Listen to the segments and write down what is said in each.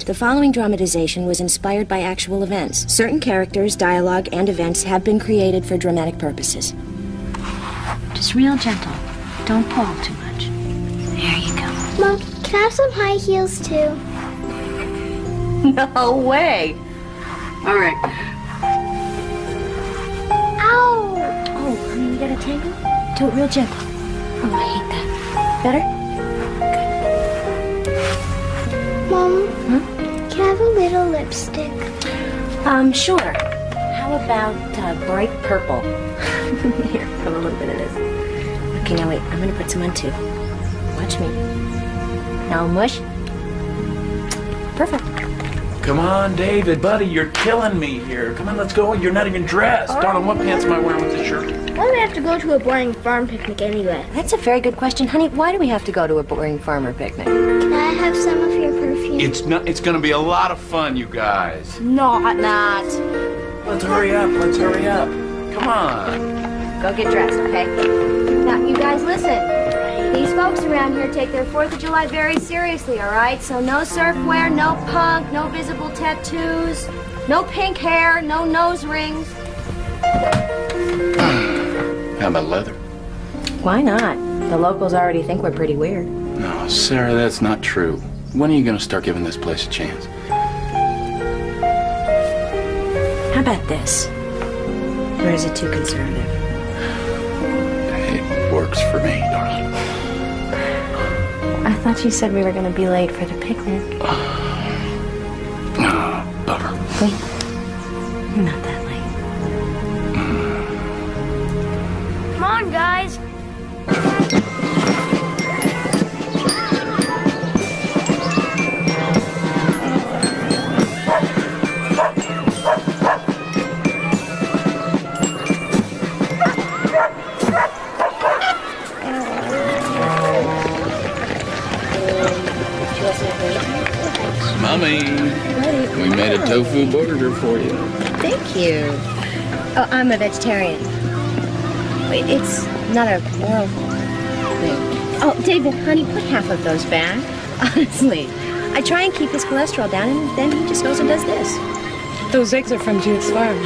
The following dramatization was inspired by actual events. Certain characters, dialogue, and events have been created for dramatic purposes. Just real gentle. Don't pull too much. There you go. Mom, can I have some high heels too? No way. All right. Ow! Oh, honey, you got a tangle? Do it real gentle. Oh, I hate that. Better? Mom, can I have a little lipstick? Sure. How about bright purple? Here, have a little bit of this. Okay, now wait. I'm gonna put some on too. Watch me. Now mush. Perfect. Come on, David, buddy, you're killing me here. Come on, let's go. You're not even dressed. Darling, what pants am I wearing with this shirt? Why do we have to go to a boring farm picnic anyway? That's a very good question, honey. Why do we have to go to a boring farmer picnic? Can I have some of your perfume? It's gonna be a lot of fun, you guys. Not. Let's hurry up. Come on. Go get dressed, okay? Now, you guys listen. These folks around here take their 4th of July very seriously, all right? So no surf wear, no punk, no visible tattoos, no pink hair, no nose rings. How about leather? Why not? The locals already think we're pretty weird. No, Sarah, that's not true. When are you gonna start giving this place a chance? How about this? Or is it too conservative? It works for me, darling. I thought you said we were going to be late for the picnic. Bummer. Wait. We're not that late. Come on, guys. Mommy, we made a tofu burger for you. Thank you. Oh, I'm a vegetarian. Wait, it's not a moral thing. Oh, David, honey, put half of those back. Honestly, I try and keep his cholesterol down, and then he just goes and does this. Those eggs are from Judith's farm.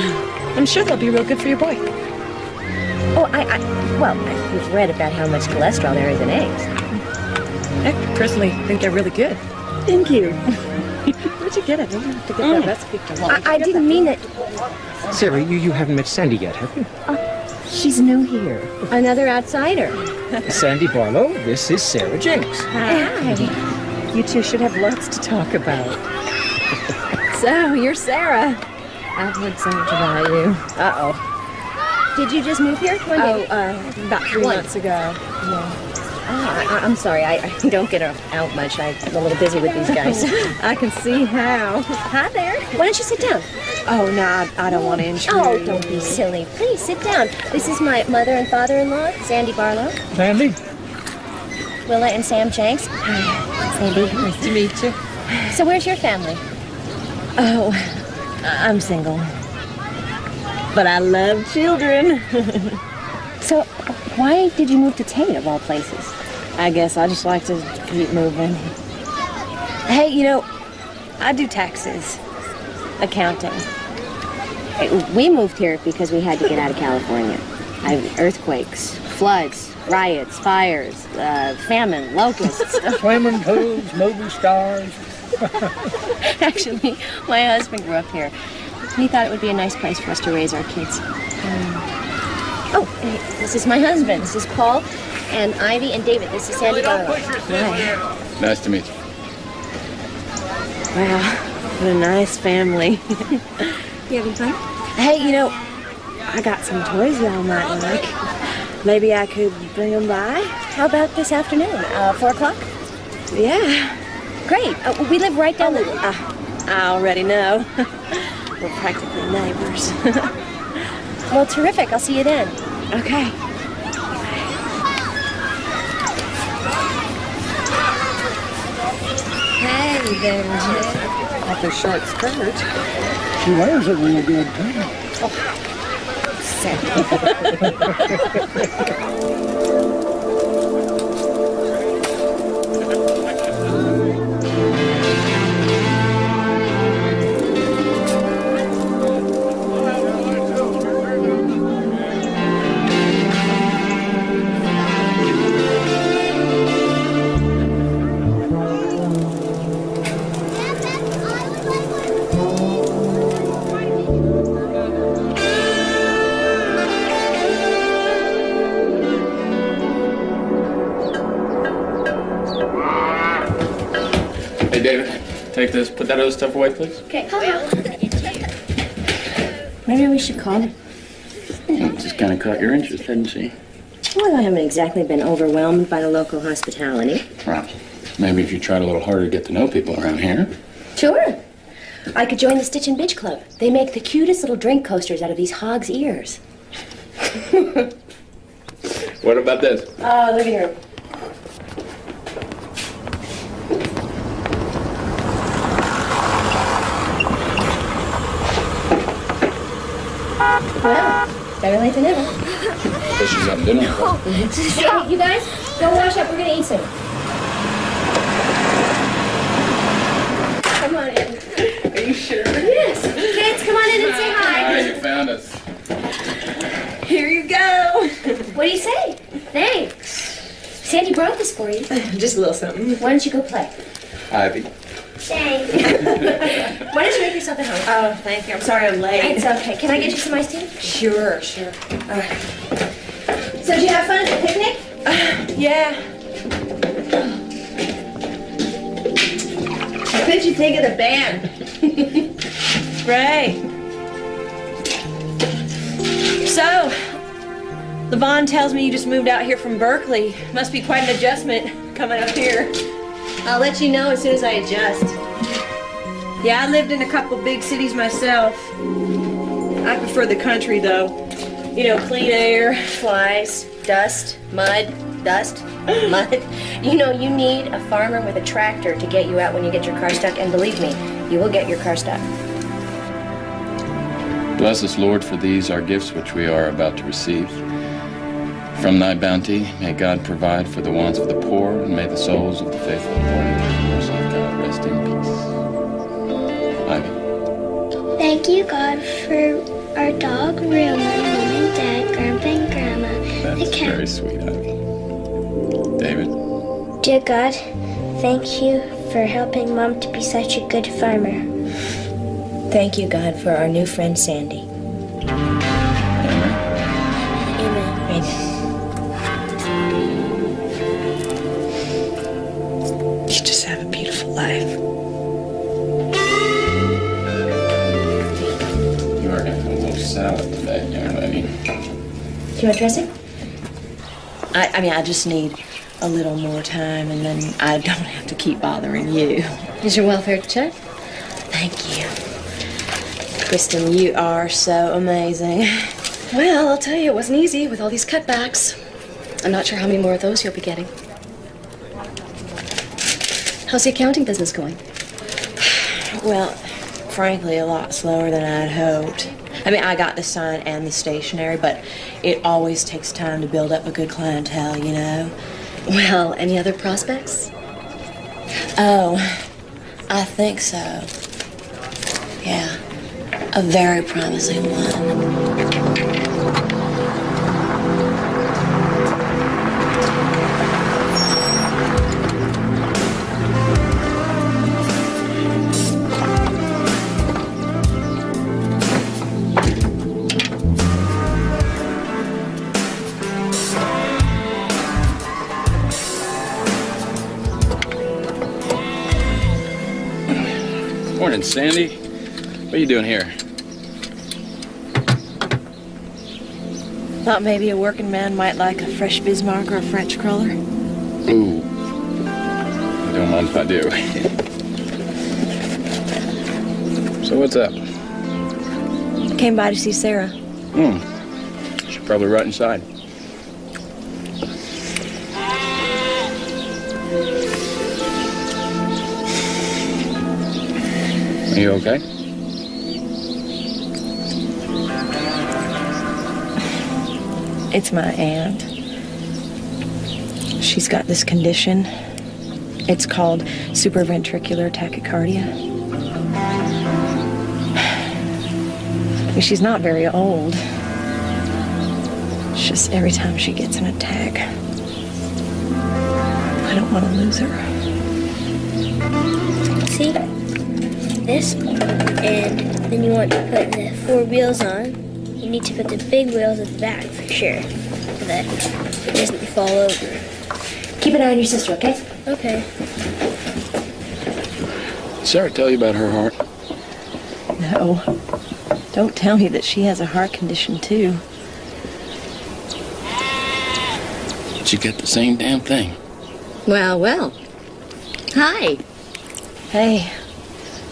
I'm sure they'll be real good for your boy. Oh, we've read about how much cholesterol there is in eggs. I personally think they're really good. Thank you. Where'd you get it? You have to get that recipe. I didn't mean it. Sarah, you haven't met Sandy yet, have you? She's new here. Another outsider. Sandy Barlow, this is Sarah Jenks. Hi. You two should have lots to talk about. So, you're Sarah. I've heard so much about you. Uh-oh. Did you just move here? About 3 months ago. Yeah. I'm sorry, I don't get out much. I'm a little busy with these guys. I can see how. Hi there. Why don't you sit down? Oh, no, I don't want to intrude. Oh, don't be silly. Please, sit down. This is my mother and father-in-law, Sandy Barlow. Sandy? Willa and Sam Jenks. Hi, Sandy. Nice to meet you. So where's your family? Oh, I'm single. But I love children. So, why did you move to Tate, of all places? I guess I just like to keep moving. Hey, I do taxes, accounting. We moved here because we had to get out of California. Earthquakes, floods, riots, fires, famine, locusts. Swimming pools, movie stars. Actually, my husband grew up here. He thought it would be a nice place for us to raise our kids. Oh, hey, this is my husband. This is Paul and Ivy and David. This is Sandy Barlow. Hi. Nice to meet you. Wow, what a nice family. You having fun? Hey, I got some toys y'all might like. Maybe I could bring them by? How about this afternoon? 4 o'clock? Yeah. Great. We live right down the... I already know. We're practically neighbors. Well, terrific. I'll see you then. Okay. Hey there, Jay. Off a short skirt. She wears it real good, too. Oh, sad. Take this, put that other stuff away, please. Okay, well, maybe we should call him. Just kind of caught your interest, hadn't she? Well, I haven't exactly been overwhelmed by the local hospitality. Well, maybe if you tried a little harder to get to know people around here. Sure. I could join the Stitch and Bitch Club. They make the cutest little drink coasters out of these hog's ears. What about this? Living room. Well, better late than never. Guess she's having dinner. Hey, you guys, go wash up. We're gonna eat soon. Come on in. Are you sure? Yes. Kids, come on in and say hi. Hi, you found us. Here you go. What do you say? Thanks. Sandy brought this for you. Just a little something. Why don't you go play? Ivy. Thanks. Why don't you make yourself at home? Oh, thank you. I'm sorry I'm late. It's okay. Can I get you some iced tea? Sure. All right. So did you have fun at the picnic? Yeah. What did you think of the band? Great. So, Levon tells me you just moved out here from Berkeley. Must be quite an adjustment coming up here. I'll let you know as soon as I adjust. Yeah, I lived in a couple big cities myself. I prefer the country, though. You know, clean air. Flies, dust, mud, mud. You know, you need a farmer with a tractor to get you out when you get your car stuck, and believe me, you will get your car stuck. Bless us, Lord, for these our gifts which we are about to receive. From thy bounty, may God provide for the wants of the poor, and may the souls of the faithful departed by the mercy of God rest in peace. Ivy. Thank you, God, for our dog, Real Mom and Dad, Grandpa and Grandma. That's very sweet, Ivy. David. Dear God, thank you for helping Mom to be such a good farmer. Thank you, God, for our new friend, Sandy. Amen. Amen. You just have a beautiful life. You are having a little salad today, young lady. Do you want dressing? I mean, I just need a little more time, and then I don't have to keep bothering you. Is your welfare check? Thank you. Kristen, you are so amazing. Well, I'll tell you, it wasn't easy with all these cutbacks. I'm not sure how many more of those you'll be getting. How's the accounting business going? Well, frankly, a lot slower than I'd hoped. I mean, I got the sign and the stationery, but it always takes time to build up a good clientele, you know? Well, any other prospects? Oh, I think so. Yeah, a very promising one. Morning, Sandy. What are you doing here? Thought maybe a working man might like a fresh Bismarck or a French cruller. Ooh. Don't mind if I do. So what's up? Came by to see Sarah. She's probably right inside. Are you okay? It's my aunt. She's got this condition. It's called supraventricular tachycardia. She's not very old. It's just every time she gets an attack, I don't want to lose her. See? This, and then you want to put the 4 wheels on. You need to put the big wheels at the back for sure, so that it doesn't fall over. Keep an eye on your sister, okay? Okay. Sarah tell you about her heart? No. Don't tell me that she has a heart condition, too. She get the same damn thing. Well, well. Hi. Hey,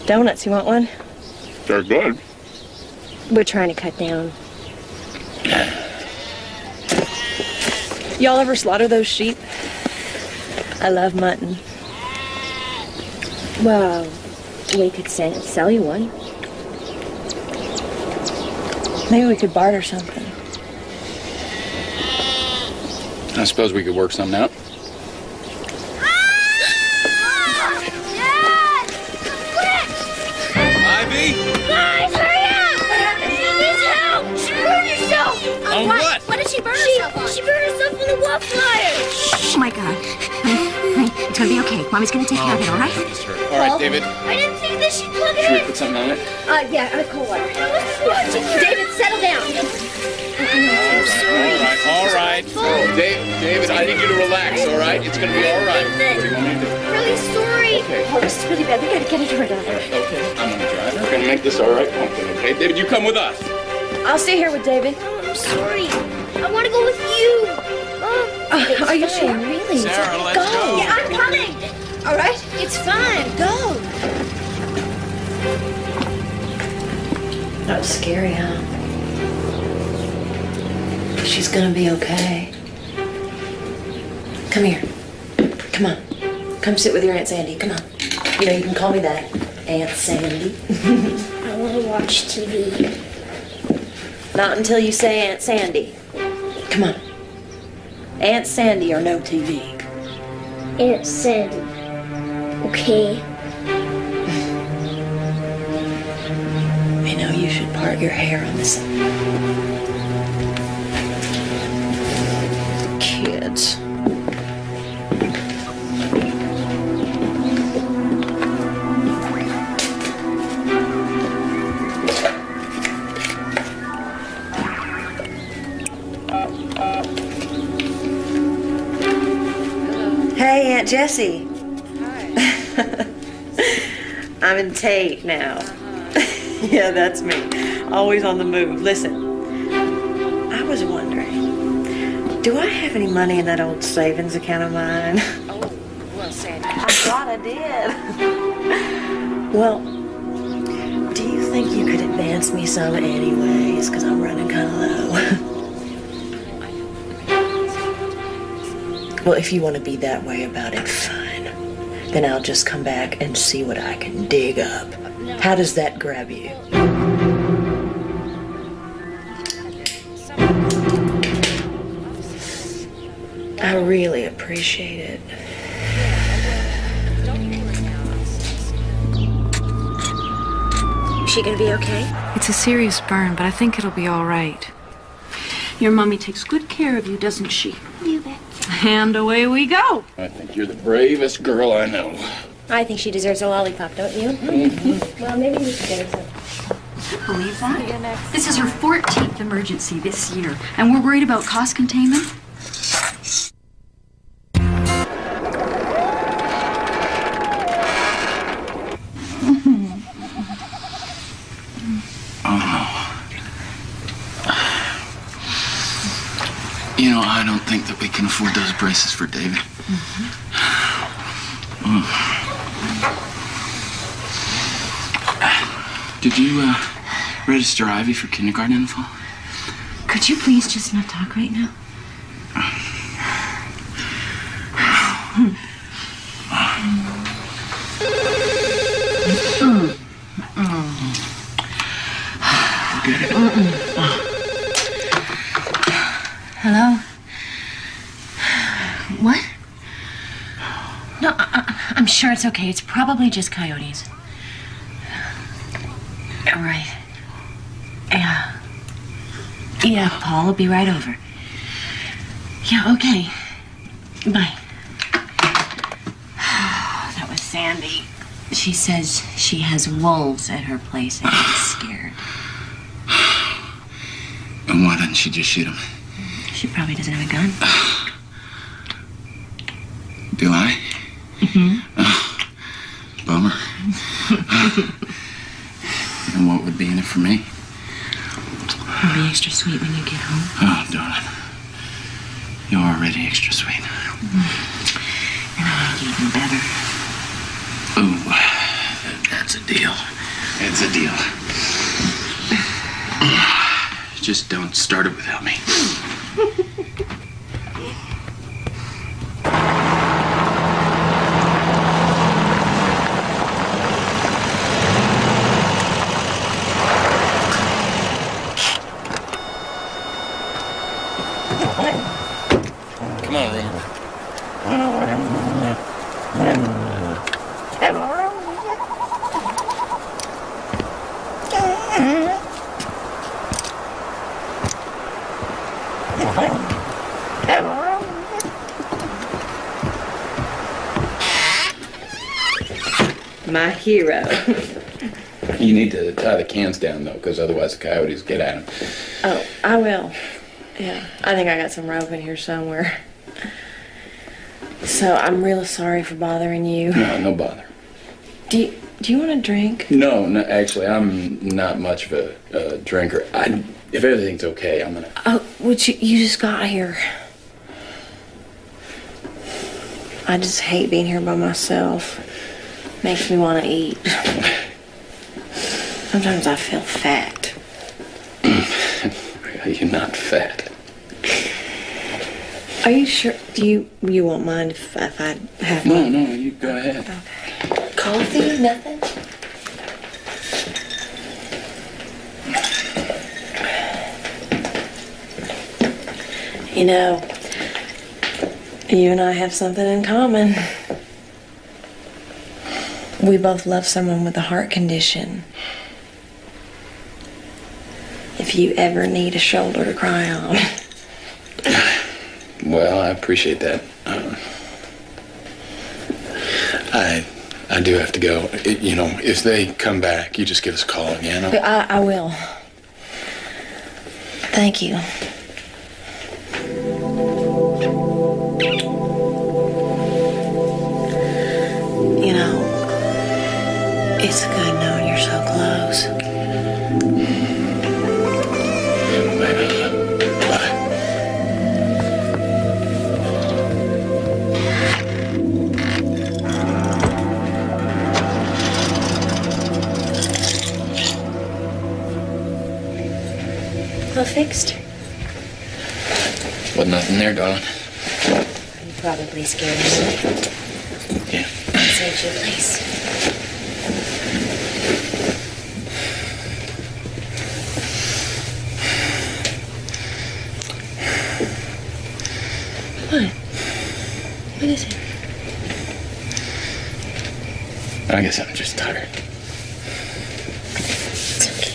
donuts, you want one? They're good. We're trying to cut down. Y'all ever slaughter those sheep? I love mutton. Well, we could sell you one. Maybe we could barter something. I suppose we could work something out. Ivy? Guys, hurry up! What happened? Please help! She burned herself! On what? What did she burn herself on? She burned herself on the wildfire! Oh my God. Honey, it's gonna be okay. Mommy's gonna take care of it, all right? All right, David. I didn't think that she'd plug Should we it in! put something on it? Yeah, cold water. David, settle down. All right. David, I need you to relax, all right? It's going to be all right. What do you want me to do? Really sorry. Okay. Oh, this is really bad. We gotta get into her doctor. Okay. I'm going to drive. We're going to make this all right. Okay, David, you come with us. I'll stay here with David. Oh, I'm sorry. I want to go with you. Are you sure? Really? Sarah, let's go. Yeah, I'm coming. All right. It's fine. Go. That was scary, huh? She's gonna be okay. Come here. Come on. Come sit with your Aunt Sandy. Come on. You know, you can call me that. Aunt Sandy. I want to watch TV. Not until you say Aunt Sandy. Come on. Aunt Sandy or no TV. Aunt Sandy. Okay. You know, you should part your hair on this. Kids. Hey, Aunt Jessie. Hi. I'm in Tate now. Yeah, that's me. Always on the move. Listen, I was wondering, do I have any money in that old savings account of mine? Oh, well, Sandy. I thought I did. Well, do you think you could advance me some anyways? Because I'm running kind of low. Well, if you want to be that way about it, fine. Then I'll just come back and see what I can dig up. How does that grab you? I really appreciate it. Is she gonna be okay? It's a serious burn, but I think it'll be all right. Your mommy takes good care of you, doesn't she? You bet. And away we go. I think you're the bravest girl I know. I think she deserves a lollipop, don't you? Well, maybe we should get her some. Believe that? This is her 14th emergency this year, and we're worried about cost containment. You know, I don't think that we can afford those braces for David. Did you register Ivy for kindergarten in the fall? Could you please just not talk right now? Hello? What? No, I'm sure it's okay. It's probably just coyotes. All right. Yeah. Yeah, Paul will be right over. Yeah, okay. Bye. That was Sandy. She says she has wolves at her place and she's scared. And why doesn't she just shoot him? She probably doesn't have a gun. Do I? Mm-hmm. Bummer. And what would be in it for me? It'll be extra sweet when you get home. Oh, darling. You're already extra sweet. And I'll make you even better. Ooh, that's a deal. It's a deal. Just don't start it without me. Come on, Rumor. My hero. You need to tie the cans down, though, because otherwise the coyotes get at them. Oh, I will. Yeah, I think I got some rope in here somewhere. So I'm really sorry for bothering you. No bother. Do you want a drink? No, actually, I'm not much of a drinker. If everything's okay, I'm gonna... Oh, you just got here. I just hate being here by myself. Makes me want to eat. Sometimes I feel fat. You're not fat. Are you sure? You won't mind if I have one? No, you go ahead. Okay. Coffee? Nothing? You know, you and I have something in common. We both love someone with a heart condition. If you ever need a shoulder to cry on. Well, I appreciate that. I do have to go. If they come back, you just give us a call again. I will. Thank you. You know, it's good knowing you're so close. Bye. All fixed? Wasn't nothing there, darling. You probably scared me. Yeah. Saved your place. What? What is it? I guess I'm just tired. It's okay.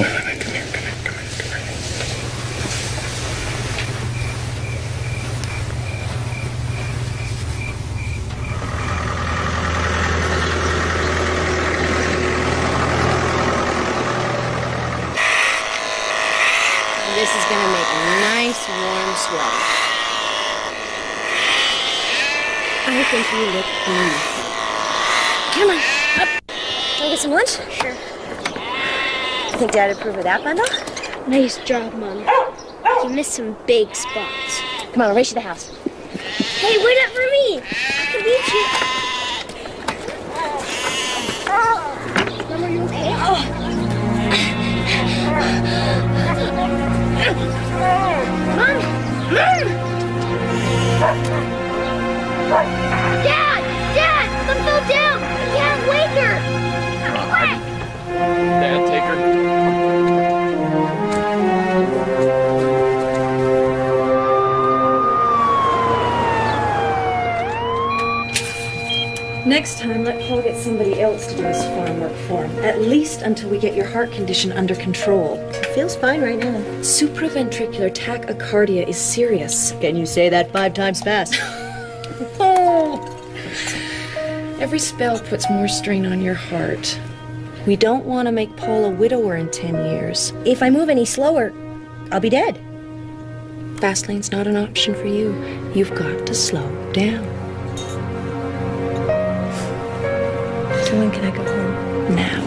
Wait, come here. This is gonna make a nice warm sweater. I think you look beautiful. Come on, up. Wanna get some lunch? Sure. You think Dad would approve of that bundle? Nice job, Mom. You missed some big spots. Come on, I'll race you to the house. Hey, wait up for me. I can beat you. Mom, are you okay? Mom! Dad! Some fell down! I can't wake her! Dad, take her. Next time, let Paul get somebody else to do his farm work for him. At least until we get your heart condition under control. It feels fine right now. Supraventricular tachycardia is serious. Can you say that 5 times fast? Every spell puts more strain on your heart. We don't want to make Paul a widower in 10 years. If I move any slower, I'll be dead. Fast lane's not an option for you. You've got to slow down. So when can I go home? Now.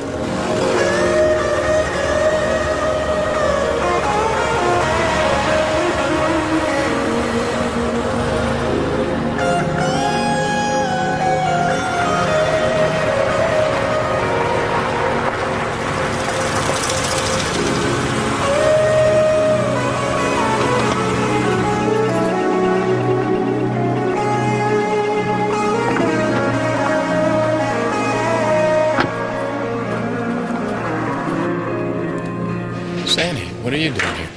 Sandy, what are you doing here?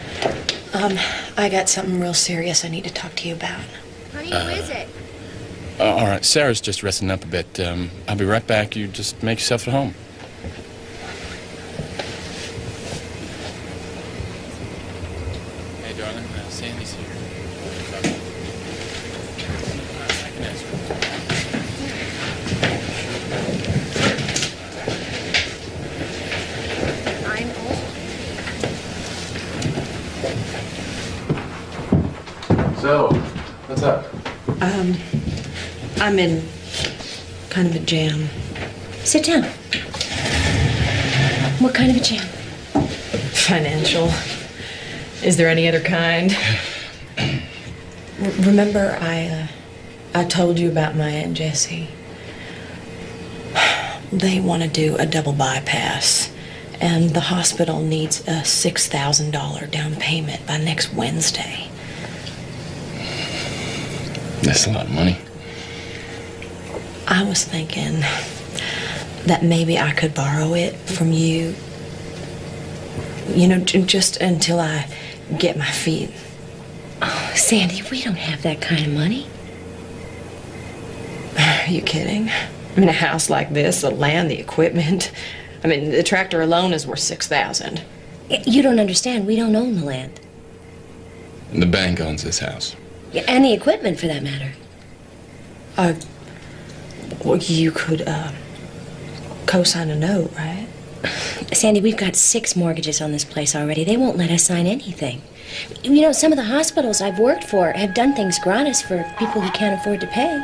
I got something real serious I need to talk to you about. Honey, who is it? All right, Sarah's just resting up a bit. I'll be right back. You just make yourself at home. Hey, darling, Sandy's here. I can ask her. I'm old. So, what's up? I'm in kind of a jam. Sit down. What kind of a jam? Financial. Is there any other kind? Remember I told you about my Aunt Jessie? They want to do a double bypass, and the hospital needs a $6,000 down payment by next Wednesday. That's a lot of money. I was thinking that maybe I could borrow it from you, you know, just until I get my feet. Oh, Sandy, we don't have that kind of money. Are you kidding? I mean, a house like this, the land, the equipment. I mean, the tractor alone is worth $6,000. You don't understand. We don't own the land. The bank owns this house. Yeah, and the equipment, for that matter. Well, you could, co-sign a note, right? Sandy, we've got 6 mortgages on this place already. They won't let us sign anything. You know, some of the hospitals I've worked for have done things gratis for people who can't afford to pay.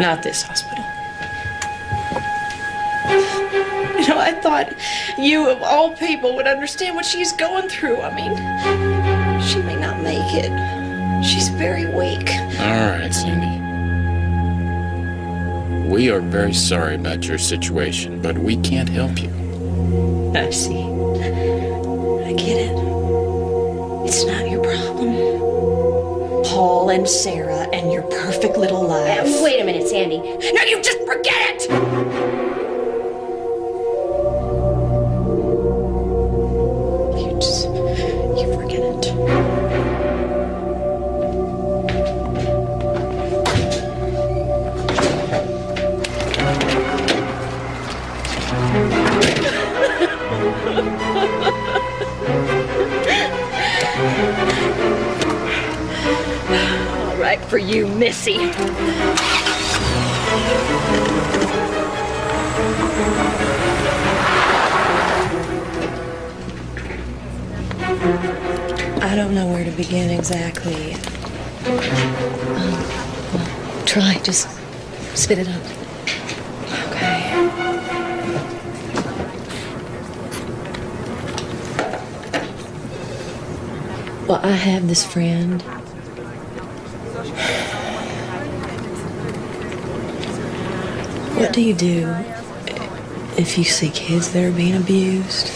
Not this hospital. You know, I thought you, of all people, would understand what she's going through. I mean, she may not make it. She's very weak. All right, Sandy. We are very sorry about your situation, but we can't help you. I see. I get it. It's not your problem. Paul and Sarah and your perfect little life. Wait a minute, Sandy. No, you just forget it! You forget it. All right for you, Missy. I don't know where to begin exactly. Well, try. Just spit it out. Okay. Well, I have this friend. What do you do if you see kids that are being abused?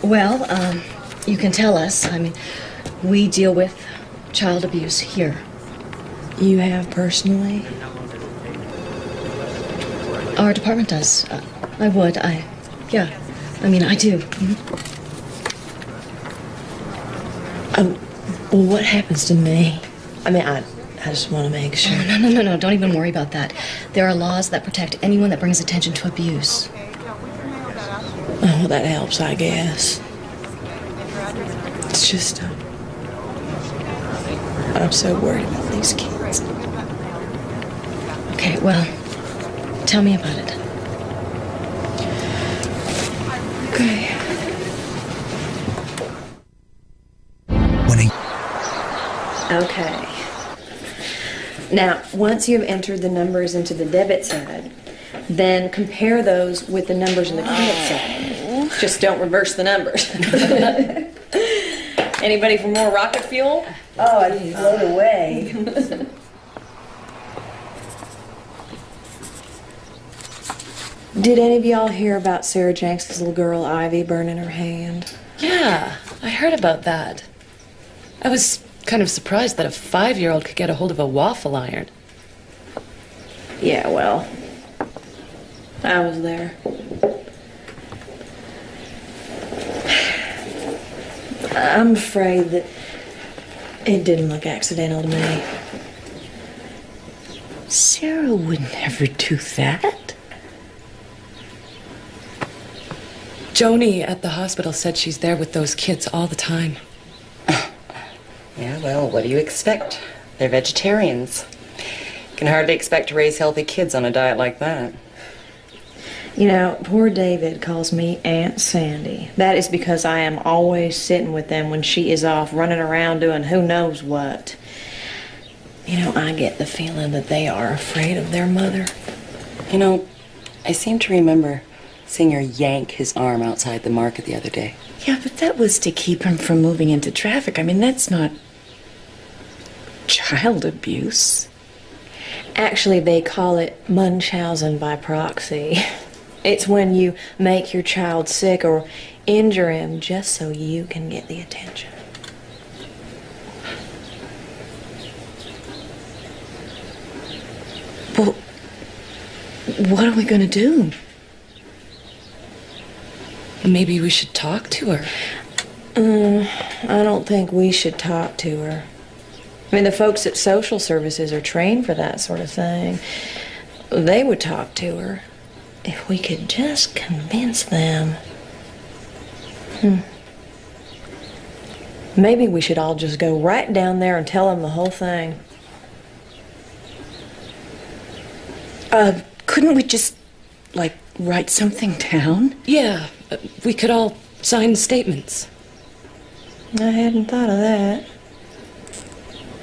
Well, you can tell us. I mean, we deal with child abuse here. You have personally? Our department does. Yeah. I mean, I do. Well, what happens to me? I mean, I just want to make sure. Oh, no. Don't even worry about that. There are laws that protect anyone that brings attention to abuse. Oh, well, that helps, I guess. It's just, I'm so worried about these kids. Okay, well, tell me about it. Okay. Okay. Now, once you've entered the numbers into the debit side, then compare those with the numbers in the credit side. Just don't reverse the numbers. Anybody for more rocket fuel? Oh, I'd float away. Did any of y'all hear about Sarah Jenks' little girl, Ivy, burning her hand? Yeah, I heard about that. I was kind of surprised that a 5-year-old could get a hold of a waffle iron. Yeah, well, I was there. I'm afraid that it didn't look accidental to me. Sarah would never do that. Joni at the hospital said she's there with those kids all the time. Yeah, well, what do you expect? They're vegetarians. Can hardly expect to raise healthy kids on a diet like that. You know, poor David calls me Aunt Sandy. That is because I am always sitting with them when she is off running around doing who knows what. You know, I get the feeling that they are afraid of their mother. You know, I seem to remember seeing her yank his arm outside the market the other day. Yeah, but that was to keep him from moving into traffic. I mean, that's not child abuse. Actually, they call it Munchausen by proxy. It's when you make your child sick or injure him just so you can get the attention. Well, what are we going to do? Maybe we should talk to her. I don't think we should talk to her. I mean, the folks at social services are trained for that sort of thing. They would talk to her if we could just convince them. Maybe we should all just go right down there and tell them the whole thing. Couldn't we just, like, write something down? Yeah, we could all sign statements. I hadn't thought of that.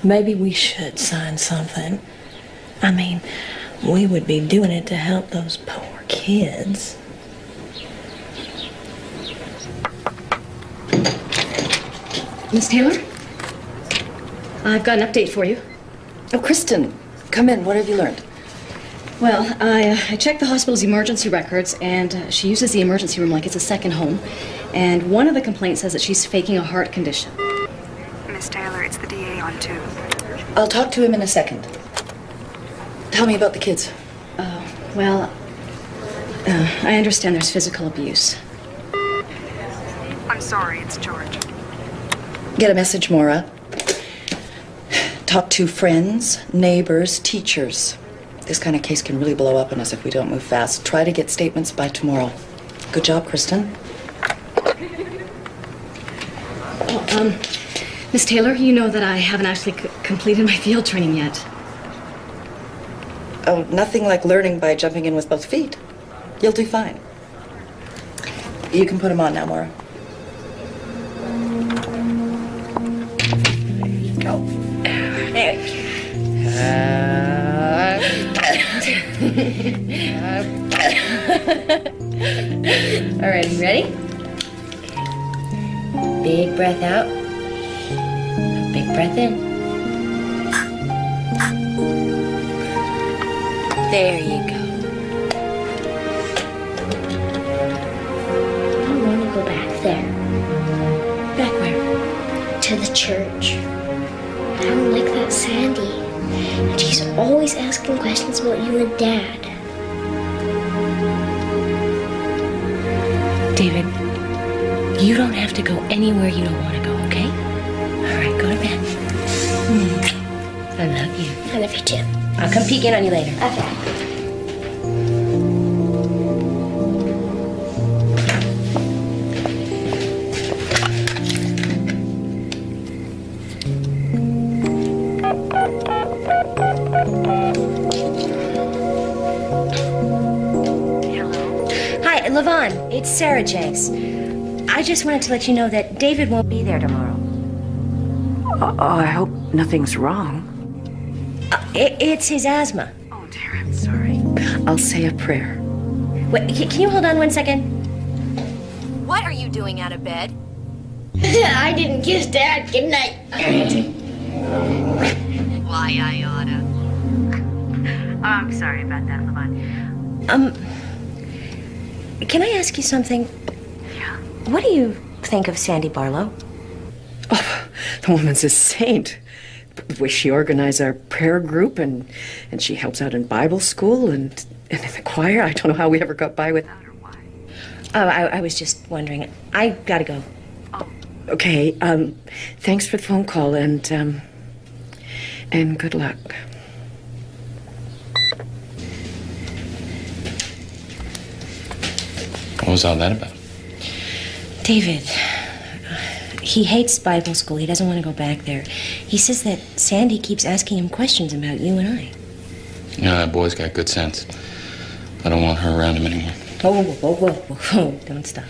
Maybe we should sign something. I mean, we would be doing it to help those poor kids. Miss Taylor? I've got an update for you. Oh, Kristen, come in. What have you learned? Well, I checked the hospital's emergency records, and she uses the emergency room like it's a second home. And one of the complaints says that she's faking a heart condition. Miss Taylor, it's the DA on 2. I'll talk to him in a second. Tell me about the kids. Well, I understand there's physical abuse. I'm sorry, it's George. Get a message, Maura. Talk to friends, neighbors, teachers. This kind of case can really blow up on us if we don't move fast. Try to get statements by tomorrow. Good job, Kristen. Miss Taylor, you know that I haven't actually completed my field training yet. Oh, nothing like learning by jumping in with both feet. You'll do fine. You can put them on now, Maura. Go. All right, you ready? Big breath out. Big breath in. There you go. I want to go back there. Back where? To the church. I don't like that Sandy. And she's always asking questions about you and Dad. David, you don't have to go anywhere you don't want to go, okay? All right, go to bed. I love you. I love you too. I'll come peek in on you later. Okay. Hi, Levon. It's Sarah Jenks. I just wanted to let you know that David won't be there tomorrow. Oh, I hope nothing's wrong. It's his asthma. Oh, dear, I'm sorry. I'll say a prayer. Wait, can you hold on 1 second? What are you doing out of bed? I didn't kiss Dad. Good night. Why, I oughta. Oh, I'm sorry about that, Levon. Can I ask you something? Yeah. What do you think of Sandy Barlow? Oh, the woman's a saint. The way she organized our prayer group, and she helps out in Bible school and in the choir. I don't know how we ever got by without her. Oh, I was just wondering. I gotta go. Okay, thanks for the phone call, and good luck. What was all that about? David, he hates Bible school. He doesn't want to go back there. He says that Sandy keeps asking him questions about you and I. You know, that boy's got good sense. I don't want her around him anymore. Whoa. Don't stop.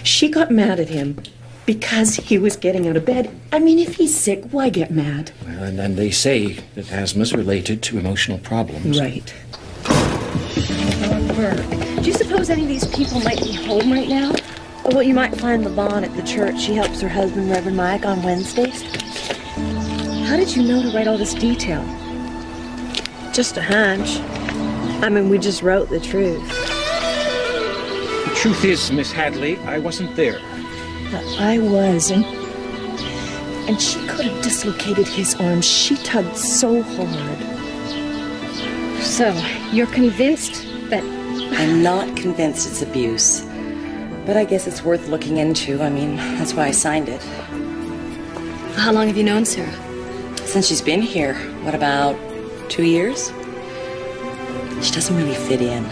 She got mad at him because he was getting out of bed. I mean, if he's sick, why get mad? Well, and then they say that asthma's related to emotional problems. Right. Do you suppose any of these people might be home right now? Well, you might find Levon at the church. She helps her husband, Reverend Mike, on Wednesdays. How did you know to write all this detail? Just a hunch. I mean, we just wrote the truth. The truth is, Miss Hadley, I wasn't there. But I was, and she could have dislocated his arm. She tugged so hard. So, you're convinced that... I'm not convinced it's abuse. But I guess it's worth looking into. I mean, that's why I signed it. How long have you known Sarah? Since she's been here. What, about 2 years? She doesn't really fit in.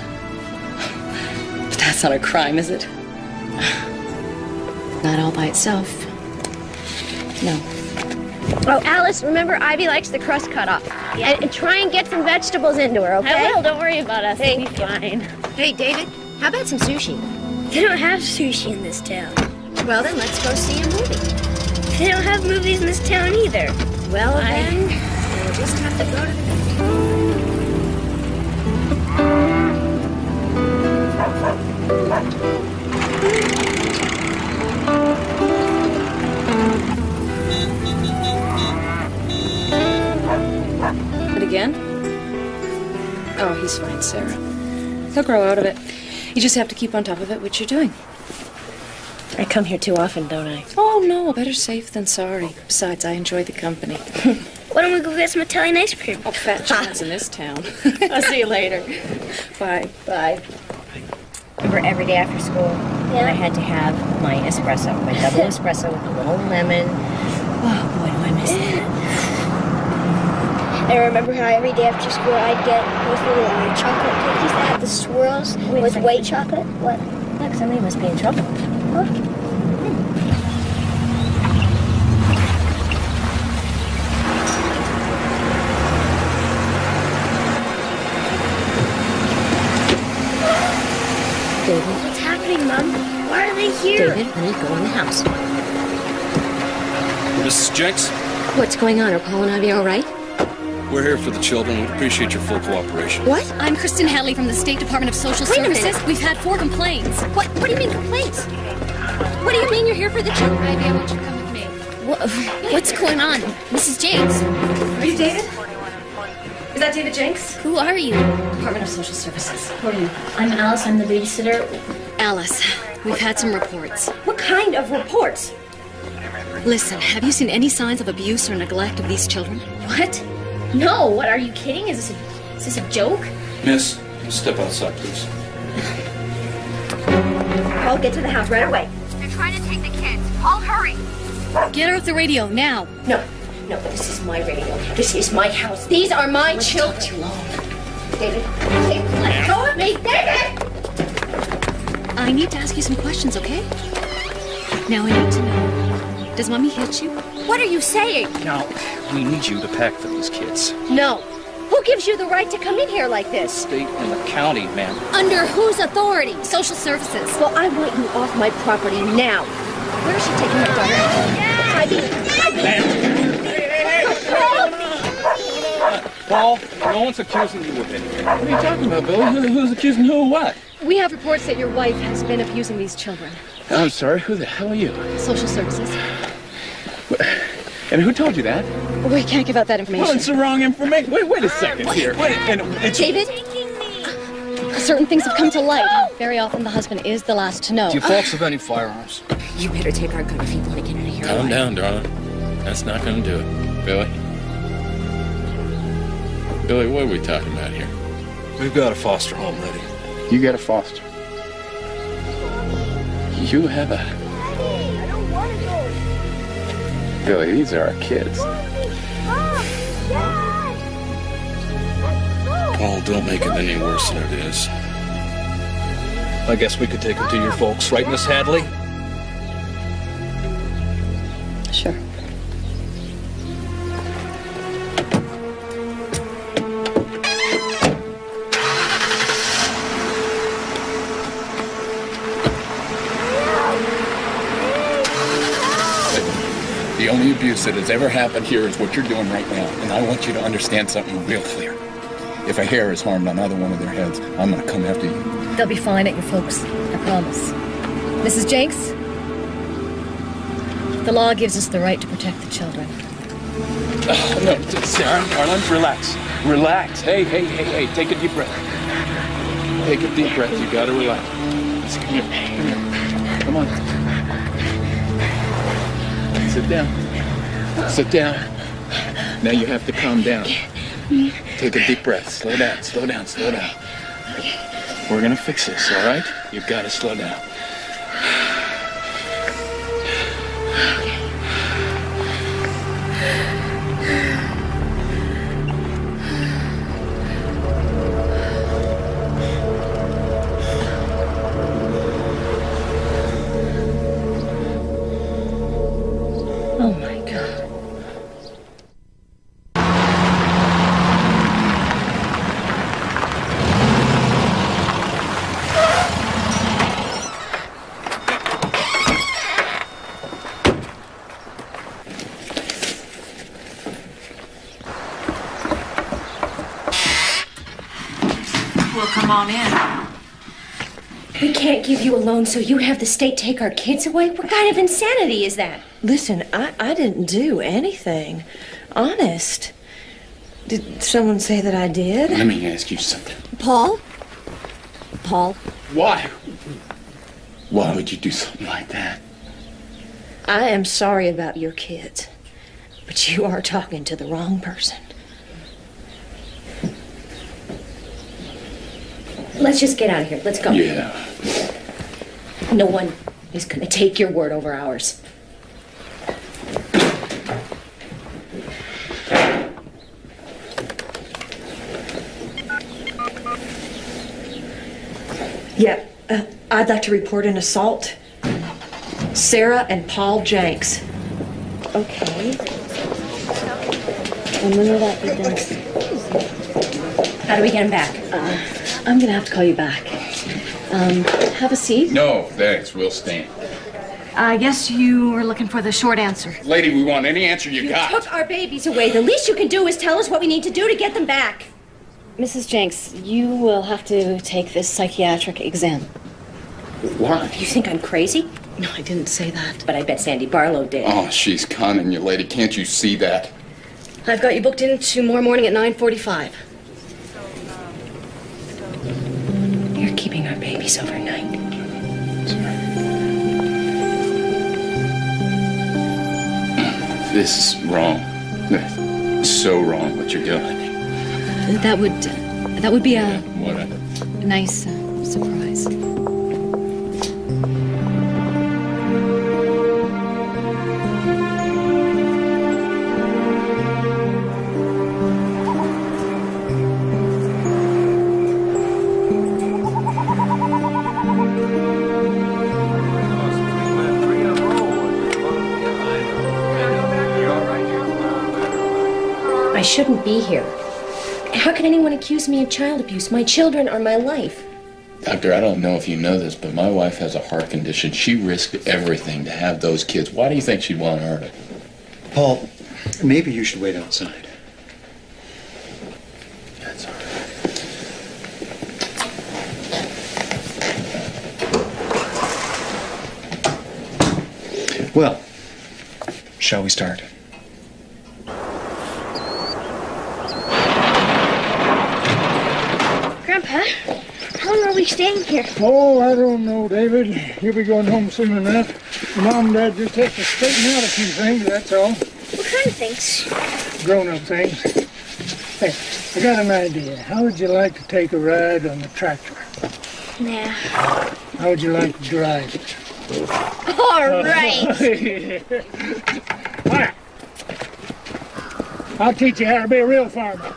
But that's not a crime, is it? Not all by itself. No. Oh, Alice, remember Ivy likes the crust cut off. Yeah. And try and get some vegetables into her, okay? I will. Don't worry about us. Thank We'll be fine. Hey, David, how about some sushi? They don't have sushi in this town. Well, then let's go see a movie. They don't have movies in this town either. Well, then, we'll just have to go to the... But again? Oh, he's fine, Sarah. He'll grow out of it. You just have to keep on top of it, which you're doing. I come here too often, don't I? Oh, no, better safe than sorry. Besides, I enjoy the company. Why don't we go get some Italian ice cream? Oh, fat chance in this town. I'll see you later. Bye. Bye. Remember every day after school, I had to have my espresso, my double espresso with a little lemon. Oh, boy, do I miss that. I remember how every day after school I'd get those little chocolate cookies that had the swirls with white chocolate. What? Look, somebody must be in trouble. What? David. What's happening, Mom? Why are they here? David, honey, go in the house. Mrs. Jenks, What's going on? Are Paul and Ivy all right? we're here for the children. We'd appreciate your full cooperation. What? I'm Kristen Hadley from the State Department of Social Wait a Services. minute. We've had 4 complaints. What do you mean complaints? What do you mean you're here for the children? Ivy, I want you to come with me. What's going on? Mrs. Jenks? Are you David? Is that David Jenks? Who are you? Department of Social Services. Who are you? I'm Alice. I'm the babysitter. Alice, we've had some reports. What kind of reports? Listen, have you seen any signs of abuse or neglect of these children? What? No, what, are you kidding? Is this a joke? Miss, step outside, please. Paul, get to the house right away. They're trying to take the kids. Paul, hurry. Get her off the radio, now. No, this is my radio. This is my house. These are my children. Too long. David, let go of me, David! I need to ask you some questions, okay? Now I need to know, does Mommy hit you? What are you saying? Now, we need you to pack for these kids. No. Who gives you the right to come in here like this? State and the county, ma'am. Under whose authority? Social Services. Well, I want you off my property now. Where is she taking my daughter? Ivy! Ma'am! Hey! Paul, no one's accusing you of anything. What are you talking about, Billy? Who's accusing who of what? We have reports that your wife has been abusing these children. I'm sorry, who the hell are you? Social services. And who told you that? We can't give out that information. Well, it's the wrong information. Wait a second here. David? Certain things have come to light. Very often the husband is the last to know. Do you folks have any firearms? You better take our gun if you want to get out of here. Calm down, darling. That's not going to do it. Billy? Billy, what are we talking about here? We've got a foster home ready. You got a foster. You have a... Billy, these are our kids. Paul, don't make it any worse than it is. I guess we could take them to your folks, right, Miss Hadley? Sure. The only abuse that has ever happened here is what you're doing right now, and I want you to understand something real clear. If a hair is harmed on either one of their heads, I'm going to come after you. They'll be fine at your folks, I promise. Mrs. Jenks, the law gives us the right to protect the children. Oh, no, Sarah, darling, relax. Relax. Hey, take a deep breath. Take a deep breath. You got to relax. Come here. Come on. Sit down. Sit down. Now you have to calm down. Take a deep breath. Slow down. We're gonna fix this, all right? You've got to slow down. Oh my God. Well, come on in. We can't give you a loan so you have the state take our kids away? What kind of insanity is that? Listen, I didn't do anything. Honest. Did someone say that I did? Let me ask you something. Paul? Paul? Why? Why would you do something like that? I am sorry about your kids, but you are talking to the wrong person. Let's just get out of here. Let's go. Yeah. No one is going to take your word over ours. Yeah, I'd like to report an assault. Sarah and Paul Jenks. Okay. And when will that be done? How do we get him back? I'm gonna have to call you back. Have a seat. No, thanks. We'll stand. I guess you were looking for the short answer. Lady, we want any answer you got. Took our babies away. The least you can do is tell us what we need to do to get them back. Mrs. Jenks, you will have to take this psychiatric exam. Why? You think I'm crazy? No, I didn't say that. But I bet Sandy Barlow did. Oh, she's conning you, lady. Can't you see that? I've got you booked in tomorrow morning at 9:45. You're keeping our babies overnight. This is wrong. It's so wrong what you're doing. That would be a Whatever. nice surprise. I shouldn't be here. How can anyone accuse me of child abuse? My children are my life. Doctor, I don't know if you know this, but my wife has a heart condition. She risked everything to have those kids. Why do you think she'd want to hurt it? Paul, maybe you should wait outside. Well, shall we start? Grandpa, how long are we staying here? Oh, I don't know, David. You'll be going home soon enough. Mom and Dad just have to straighten out a few things, that's all. What kind of things? Grown-up things. Hey, I got an idea. How would you like to take a ride on the tractor? Nah. How would you like to drive it? All right. All right. I'll teach you how to be a real farmer.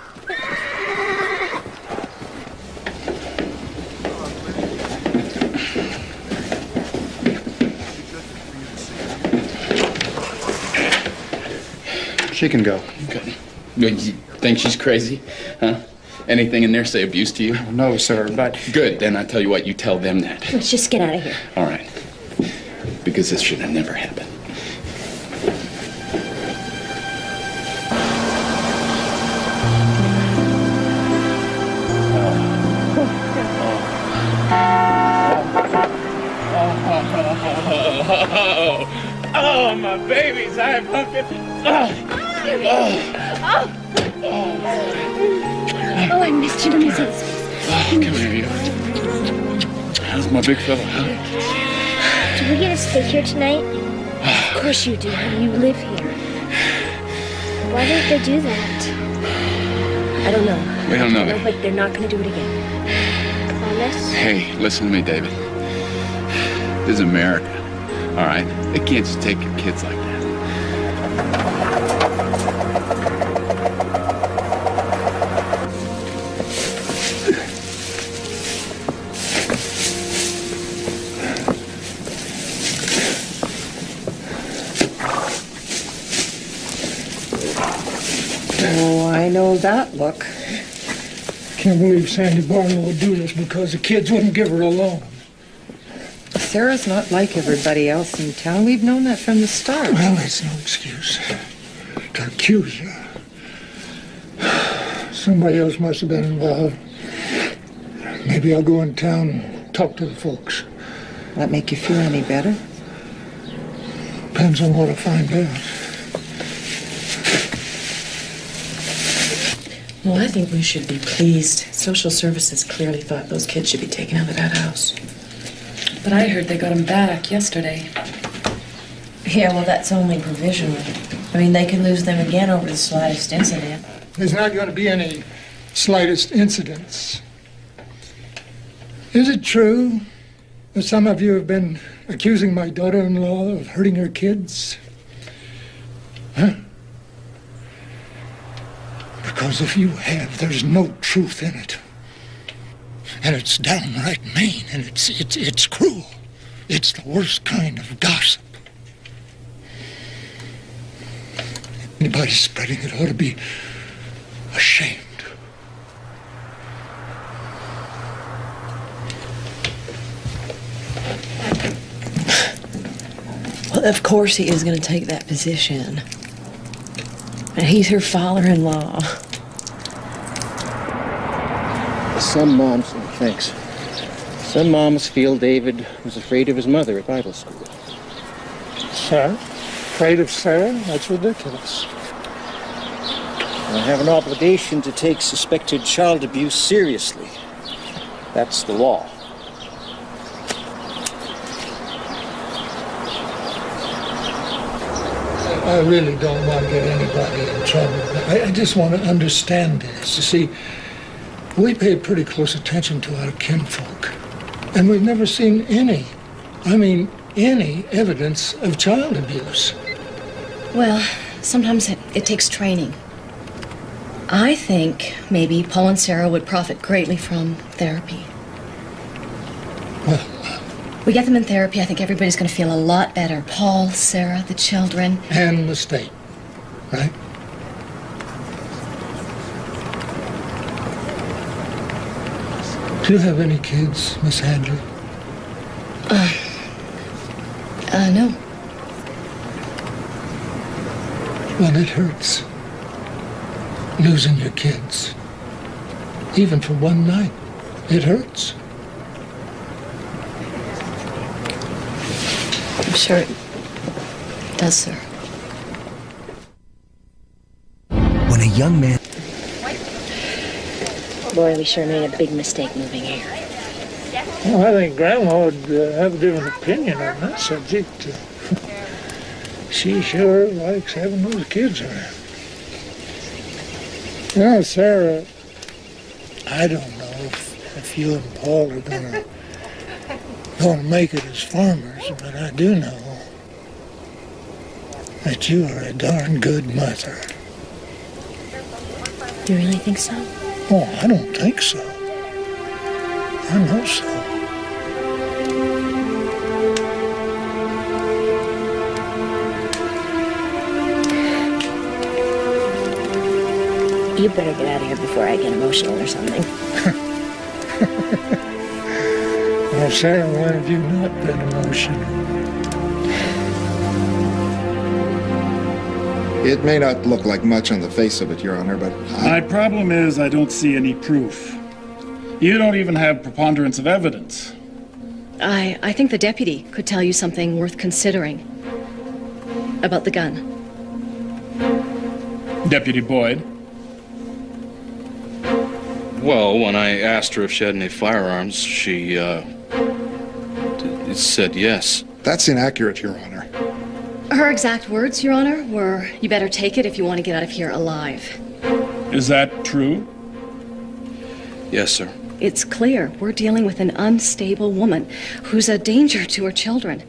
She can go. Good. You think she's crazy? Huh? Anything in there say abuse to you? No, sir, but... Good, then I tell you what, you tell them that. Let's just get out of here. All right. Because this should have never happened. Oh, my babies, I have hunted. Oh, I missed you. Let me see this. Come here, you. How's my big fella, huh? Do we get to stay here tonight? Of course you do, honey. You live here. Why did they do that? I don't know. We don't know No, that. but they're not going to do it again. Promise? Hey, listen to me, David. This is America, all right? They can't just take your kids like that. Oh, I know that look. Can't believe Sandy Barlow would do this because the kids wouldn't give her a loan. Sarah's not like everybody else in town. We've known that from the start. Well, that's no excuse to accuse you. Somebody else must have been involved. Maybe I'll go in town and talk to the folks. That make you feel any better? Depends on what I find out. Well, I think we should be pleased. Social services clearly thought those kids should be taken out of that house. But I heard they got them back yesterday. Yeah, well, that's only provisional. I mean, they could lose them again over the slightest incident. There's not going to be any slightest incidents. Is it true that some of you have been accusing my daughter-in-law of hurting her kids? Huh? Because if you have, there's no truth in it. And it's downright mean, and it's cruel. It's the worst kind of gossip. Anybody spreading it ought to be ashamed. Well, of course he is going to take that position. And he's her father-in-law. Some moms, thanks. Some moms feel David was afraid of his mother at Bible school. Sarah? Afraid of Sarah? That's ridiculous. I have an obligation to take suspected child abuse seriously. That's the law. I really don't want to get anybody in trouble. I just want to understand this. You see, we pay pretty close attention to our kinfolk, and we've never seen any evidence of child abuse. Well, sometimes it takes training. I think maybe Paul and Sarah would profit greatly from therapy. Well, we get them in therapy, I think everybody's going to feel a lot better. Paul, Sarah, the children. and the state, right? Do you have any kids, Miss Hadley? No. Well, it hurts. Losing your kids. Even for one night. It hurts. I'm sure It does, sir. When a young man... Boy, we sure made a big mistake moving here. Well, I think Grandma would have a different opinion on that subject. She sure likes having those kids around. You know, Sarah, I don't know if you and Paul are gonna make it as farmers, but I do know that you are a darn good mother. You really think so? Oh, I don't think so. I know so. You better get out of here before I get emotional or something. Well, Sarah, when have you not been emotional? It may not look like much on the face of it, Your Honor, but My problem is I don't see any proof. You don't even have preponderance of evidence. I think the deputy could tell you something worth considering about the gun. Deputy Boyd? Well, when I asked her if she had any firearms, she said yes. That's inaccurate, Your Honor. Her exact words, Your Honor, were, "You better take it if you want to get out of here alive." Is that true? Yes, sir. It's clear we're dealing with an unstable woman who's a danger to her children.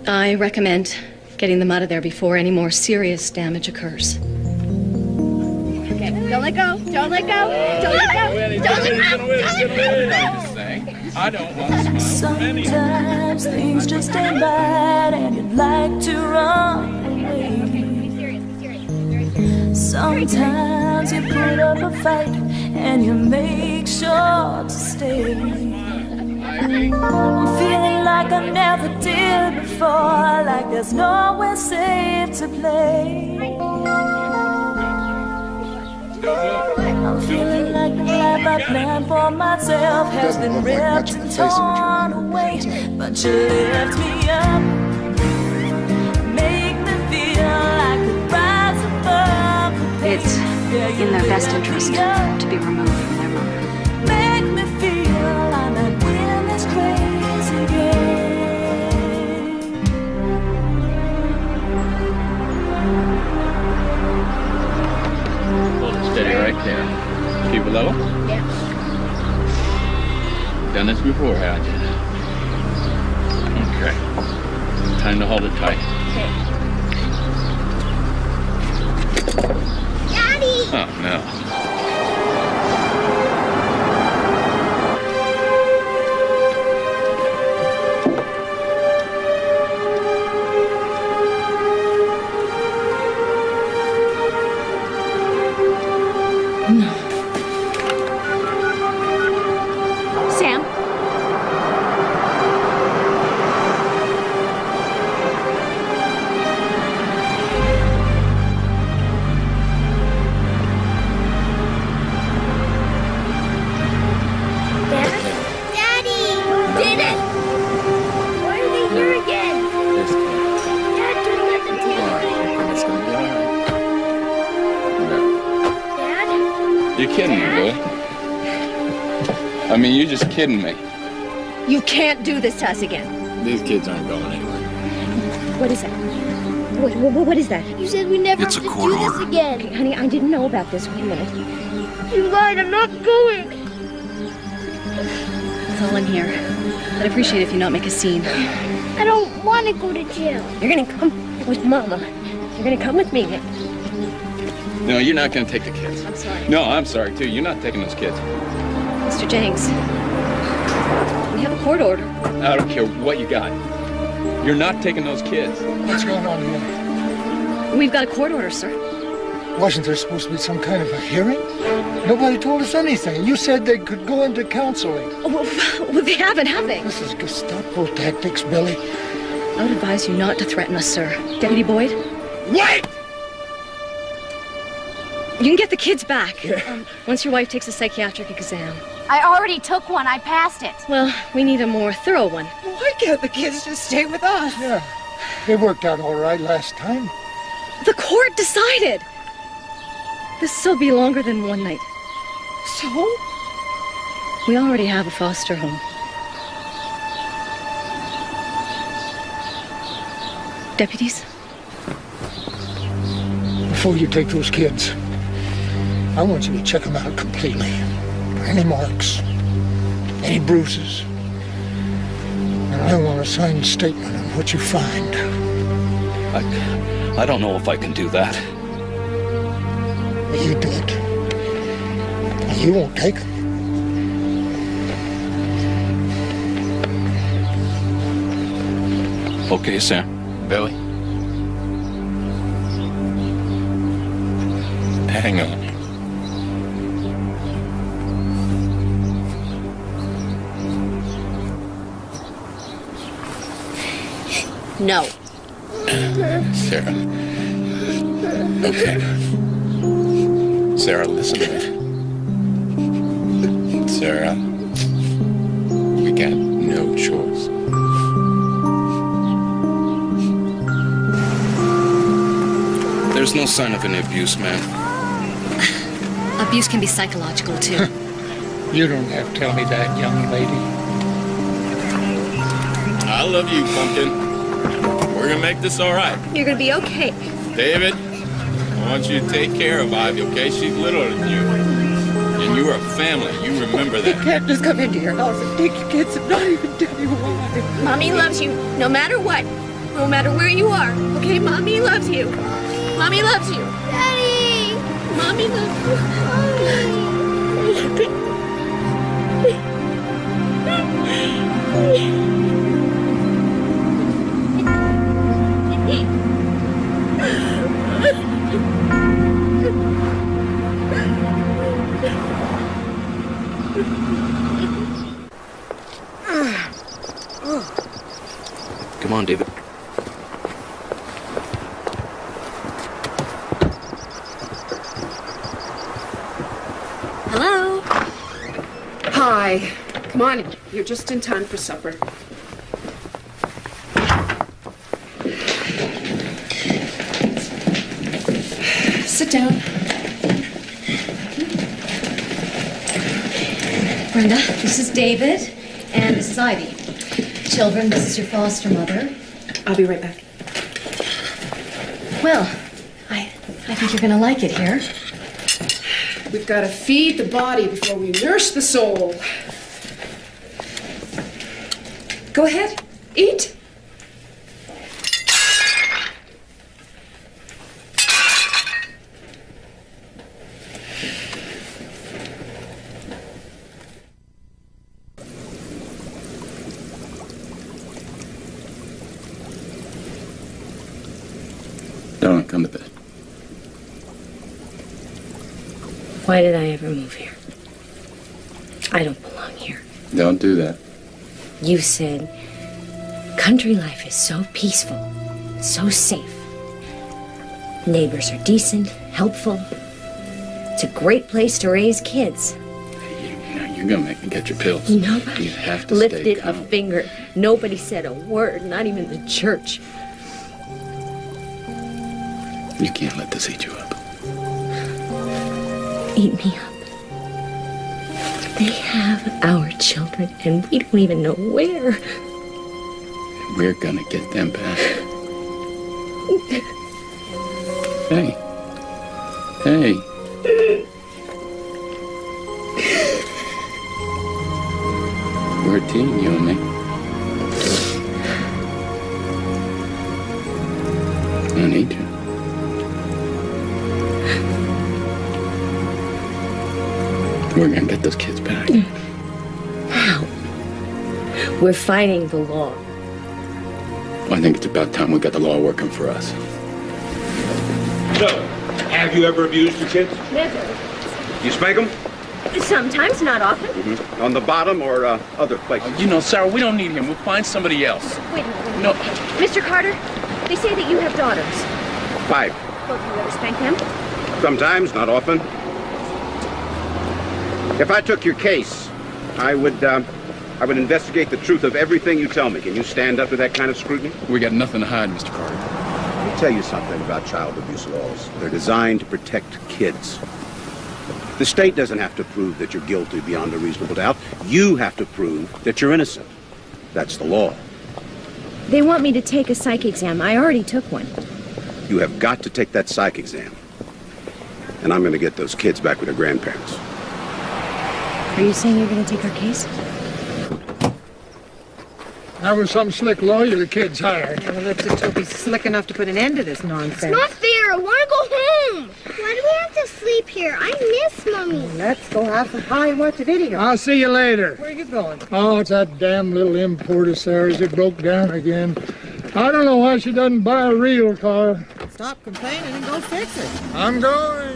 I recommend getting them out of there before any more serious damage occurs. Okay, don't let go. Don't let go. Don't let go. Don't let go. I don't want to smile. Sometimes things just ain't right and you'd like to run away. Sometimes you put up a fight and you make sure to stay. I'm feeling like I never did before, like there's nowhere safe to play. I'm feeling like the life I planned for myself has been ripped and torn away. But you lift me up, make me feel like I could rise above the pain. It's in their best interest to be removed from their mother. Make me feel I'm not in this crazy game. Hold it steady right there. Keep it level. Yeah. Done this before, haven't you? Okay. Time to hold it tight. Okay. Daddy! Oh, no. Sam? Daddy! Did it! Why are they here again? Dad, don't let them take It's gonna be all right. Dad? You're kidding me, boy. I mean, you're just kidding me. You can't do this to us again. These kids aren't going anywhere. What is that? What is that? You said we never It's have a to court do this order. again. Okay, honey, I didn't know about this. Wait a minute. You lied. I'm not going. That's all in here. I'd appreciate if you not make a scene. I don't want to go to jail. You're gonna come with Mama. You're gonna come with me. No, you're not gonna take the kids. I'm sorry. No, I'm sorry, too. You're not taking those kids. Mr. Jenks, we have a court order. I don't care what you got. You're not taking those kids. What's going on here? We've got a court order, sir. Wasn't there supposed to be some kind of a hearing? Nobody told us anything. You said they could go into counseling. Well, they haven't, have they? This is Gestapo tactics, Billy. I would advise you not to threaten us, sir. Deputy Boyd? Wait! You can get the kids back. Once your wife takes a psychiatric exam. I already took one. I passed it. Well, we need a more thorough one. Why can't the kids just stay with us? Yeah. It worked out all right last time. The court decided. This will be longer than one night. So? We already have a foster home. Deputies? Before you take those kids, I want you to check them out completely. Any marks, any bruises. And I want a signed statement on what you find. I don't know if I can do that. You did. And you won't take them. Okay, Sam. Billy? Hang on. No. Sarah. Okay. Sarah, listen to me. Sarah, we got no choice. There's no sign of any abuse, ma'am. Abuse can be psychological, too. You don't have to tell me that, young lady. I love you, Pumpkin. We're gonna make this all right. You're gonna be okay. David, I want you to take care of Ivy, okay? She's littler than you. And you are a family. You remember that. You can't just come into your house and take your kids and not even tell you why. Mommy loves you, no matter what. No matter where you are. Okay, Mommy loves you. Mommy loves you. Daddy! Mommy loves you. Come on, David. Hello? Hi. Come on, you're just in time for supper. Sit down. Brenda, this is David, and this is Ivy. Children, this is your foster mother. I'll be right back. Well, I think you're gonna like it here. We've got to feed the body before we nurse the soul. Go ahead, eat. Don't come to bed. Why did I ever move here? I don't belong here. Don't do that. You said country life is so peaceful, so safe. Neighbors are decent, helpful. It's a great place to raise kids. You're gonna make me get your pills. Nobody You have to lifted stay a calm. finger. Nobody said a word, not even the church. You can't let this eat you up. Eat me up. They have our children, and we don't even know where. We're gonna get them back. Hey. Hey. We're a team, you and me. I need you. We're gonna get those kids back. How? We're fighting the law. I think it's about time we got the law working for us. So, have you ever abused your kids? Never. You spank them? Sometimes, not often. Mm-hmm. On the bottom or other places? You know, Sarah, we don't need him. We'll find somebody else. Wait a minute. No. Mr. Carter, they say that you have daughters. 5. Well, do you ever spank them? Sometimes, not often. If I took your case, I would I would investigate the truth of everything you tell me. Can you stand up to that kind of scrutiny? We got nothing to hide, Mr. Carter. Let me tell you something about child abuse laws. They're designed to protect kids. The state doesn't have to prove that you're guilty beyond a reasonable doubt. You have to prove that you're innocent. That's the law. They want me to take a psych exam. I already took one. You have got to take that psych exam. And I'm going to get those kids back with their grandparents. Are you saying you're going to take our case? That was some slick lawyer the kids hired. Yeah, well, let's just hope he's slick enough to put an end to this nonsense. It's not fair. I want to go home. Why do we have to sleep here? I miss Mommy. Let's go have some pie and watch a video. I'll see you later. Where are you going? Oh, it's that damn little import of Sarah's. It broke down again. I don't know why she doesn't buy a real car. Stop complaining and go fix it. I'm going.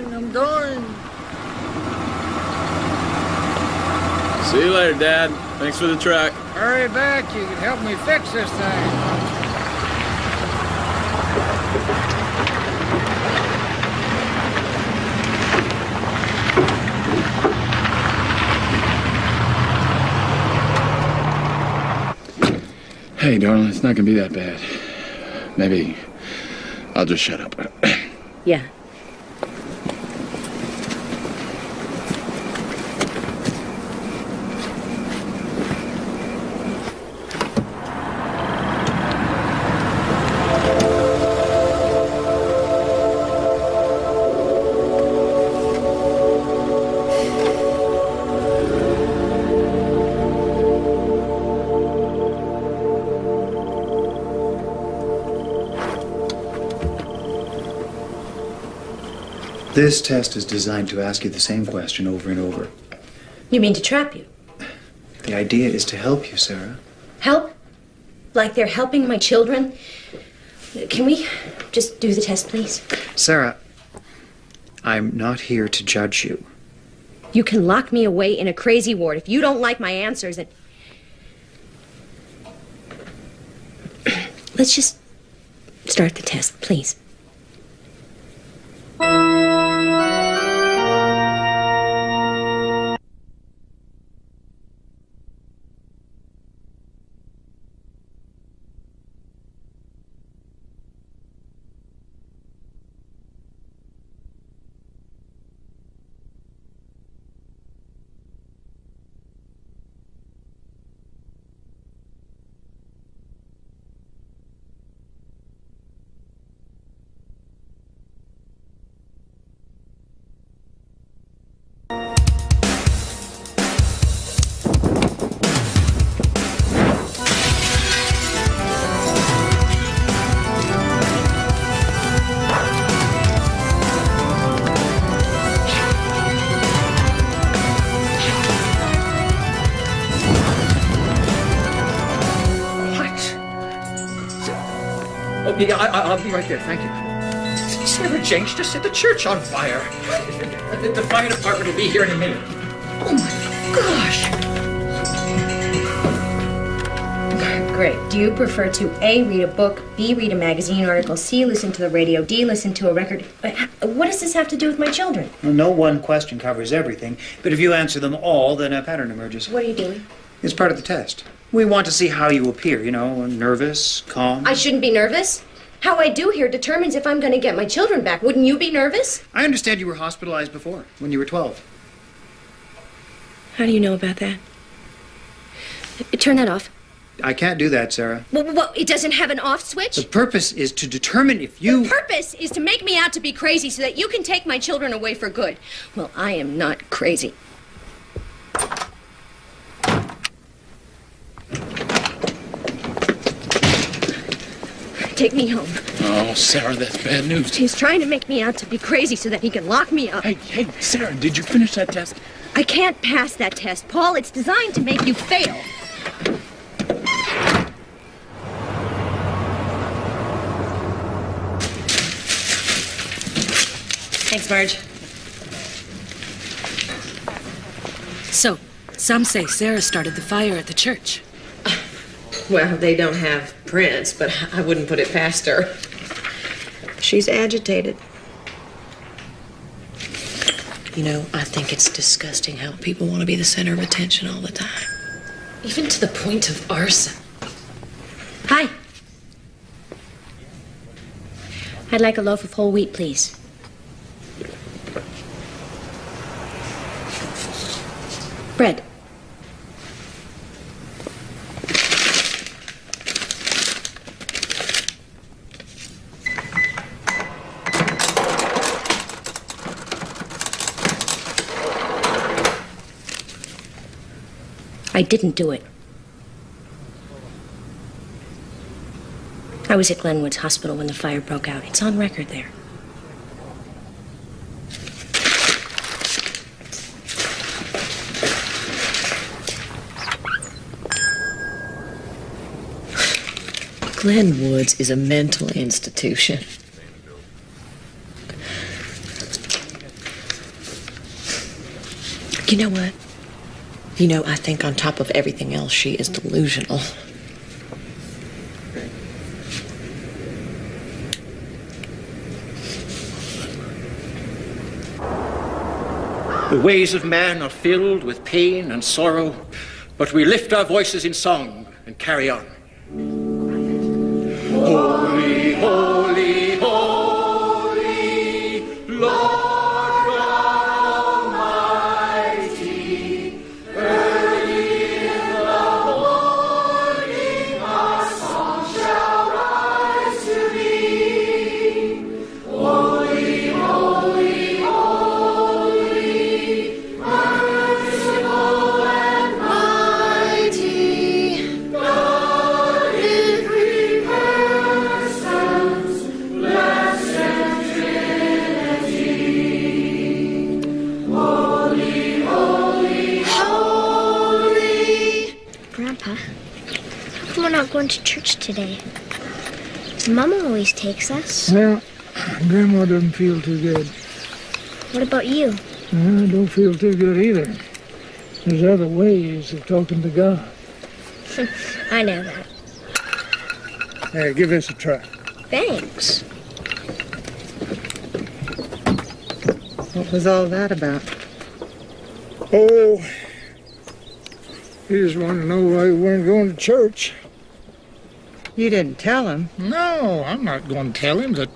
See you later, Dad. Thanks for the truck. Hurry back. You can help me fix this thing. Hey, darling, it's not gonna be that bad. Maybe I'll just shut up. Yeah. This test is designed to ask you the same question over and over. You mean to trap you? The idea is to help you, Sarah. Help? Like they're helping my children? Can we just do the test, please? Sarah, I'm not here to judge you. You can lock me away in a crazy ward if you don't like my answers. And let's just start the test, please. Yeah, I'll be right there, thank you. Sarah Jane just set the church on fire. The fire department will be here in a minute. Oh my gosh! Great. Do you prefer to A, read a book, B, read a magazine article, C, listen to the radio, D, listen to a record? What does this have to do with my children? Well, no one question covers everything, but if you answer them all, then a pattern emerges. What are you doing? It's part of the test. We want to see how you appear, you know, nervous, calm. I shouldn't be nervous. How I do here determines if I'm going to get my children back. Wouldn't you be nervous? I understand you were hospitalized before, when you were 12. How do you know about that? Turn that off. I can't do that, Sarah. Well, it doesn't have an off switch? The purpose is to determine if you... The purpose is to make me out to be crazy so that you can take my children away for good. Well, I am not crazy. Take me home. Oh, Sarah, that's bad news. He's trying to make me out to be crazy so that he can lock me up. Hey, Sarah, did you finish that test? I can't pass that test, Paul. It's designed to make you fail. Thanks, Marge. So, some say Sarah started the fire at the church. Well, they don't have prints, but I wouldn't put it past her. She's agitated. You know, I think it's disgusting how people want to be the center of attention all the time. Even to the point of arson. Hi. I'd like a loaf of whole wheat, please. Bread. I didn't do it. I was at Glenwood's hospital when the fire broke out. It's on record there. Glenwood's is a mental institution. You know what? You know, I think on top of everything else, she is delusional. The ways of man are filled with pain and sorrow, but we lift our voices in song and carry on. Holy, holy, holy, Lord. Going to church today. Mama always takes us. Well, Grandma doesn't feel too good. What about you? I don't feel too good either. There's other ways of talking to God. I know that. Hey, give this a try. Thanks. What was all that about? Oh, he just wanted to know why you weren't going to church. You didn't tell him. No, I'm not going to tell him that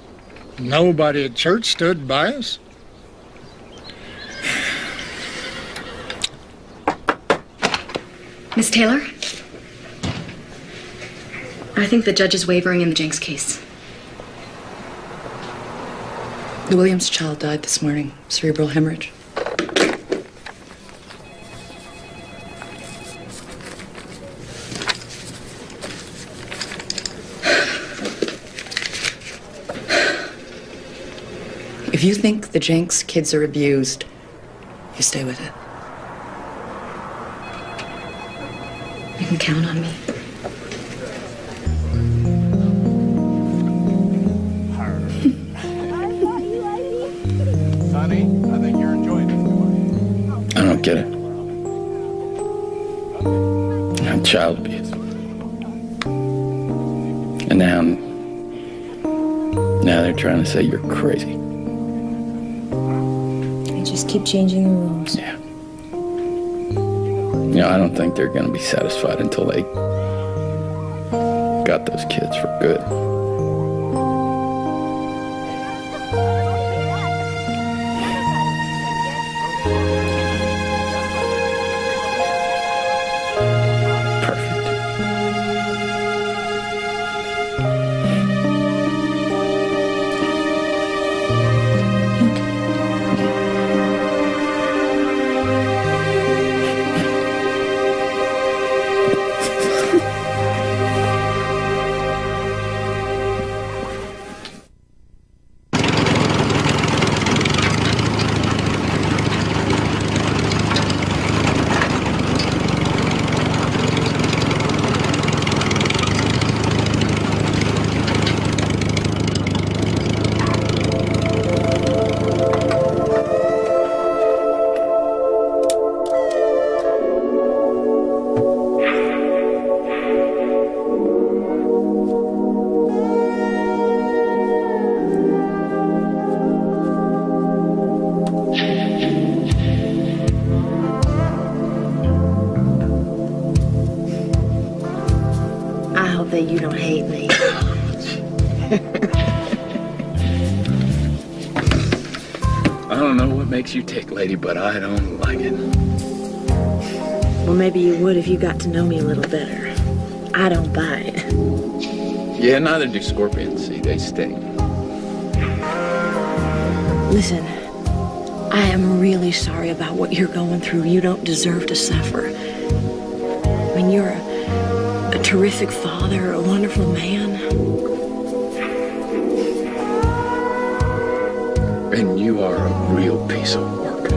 nobody at church stood by us. Miss Taylor? I think the judge is wavering in the Jenks case. The Williams child died this morning, cerebral hemorrhage. If you think the Jenks kids are abused, you stay with it. You can count on me. Sonny, I think you're enjoying it. I don't get it. I'm child abuse. And now they're trying to say you're crazy. They just keep changing the rules. Yeah. You know, I don't think they're going to be satisfied until they got those kids for good. that you don't hate me. I don't know what makes you tick, lady, but I don't like it. Well, maybe you would if you got to know me a little better. I don't buy it. Yeah, neither do scorpions. See, they sting. Listen, I am really sorry about what you're going through. You don't deserve to suffer. I mean, you're a terrific father, a wonderful man. And you are a real piece of work.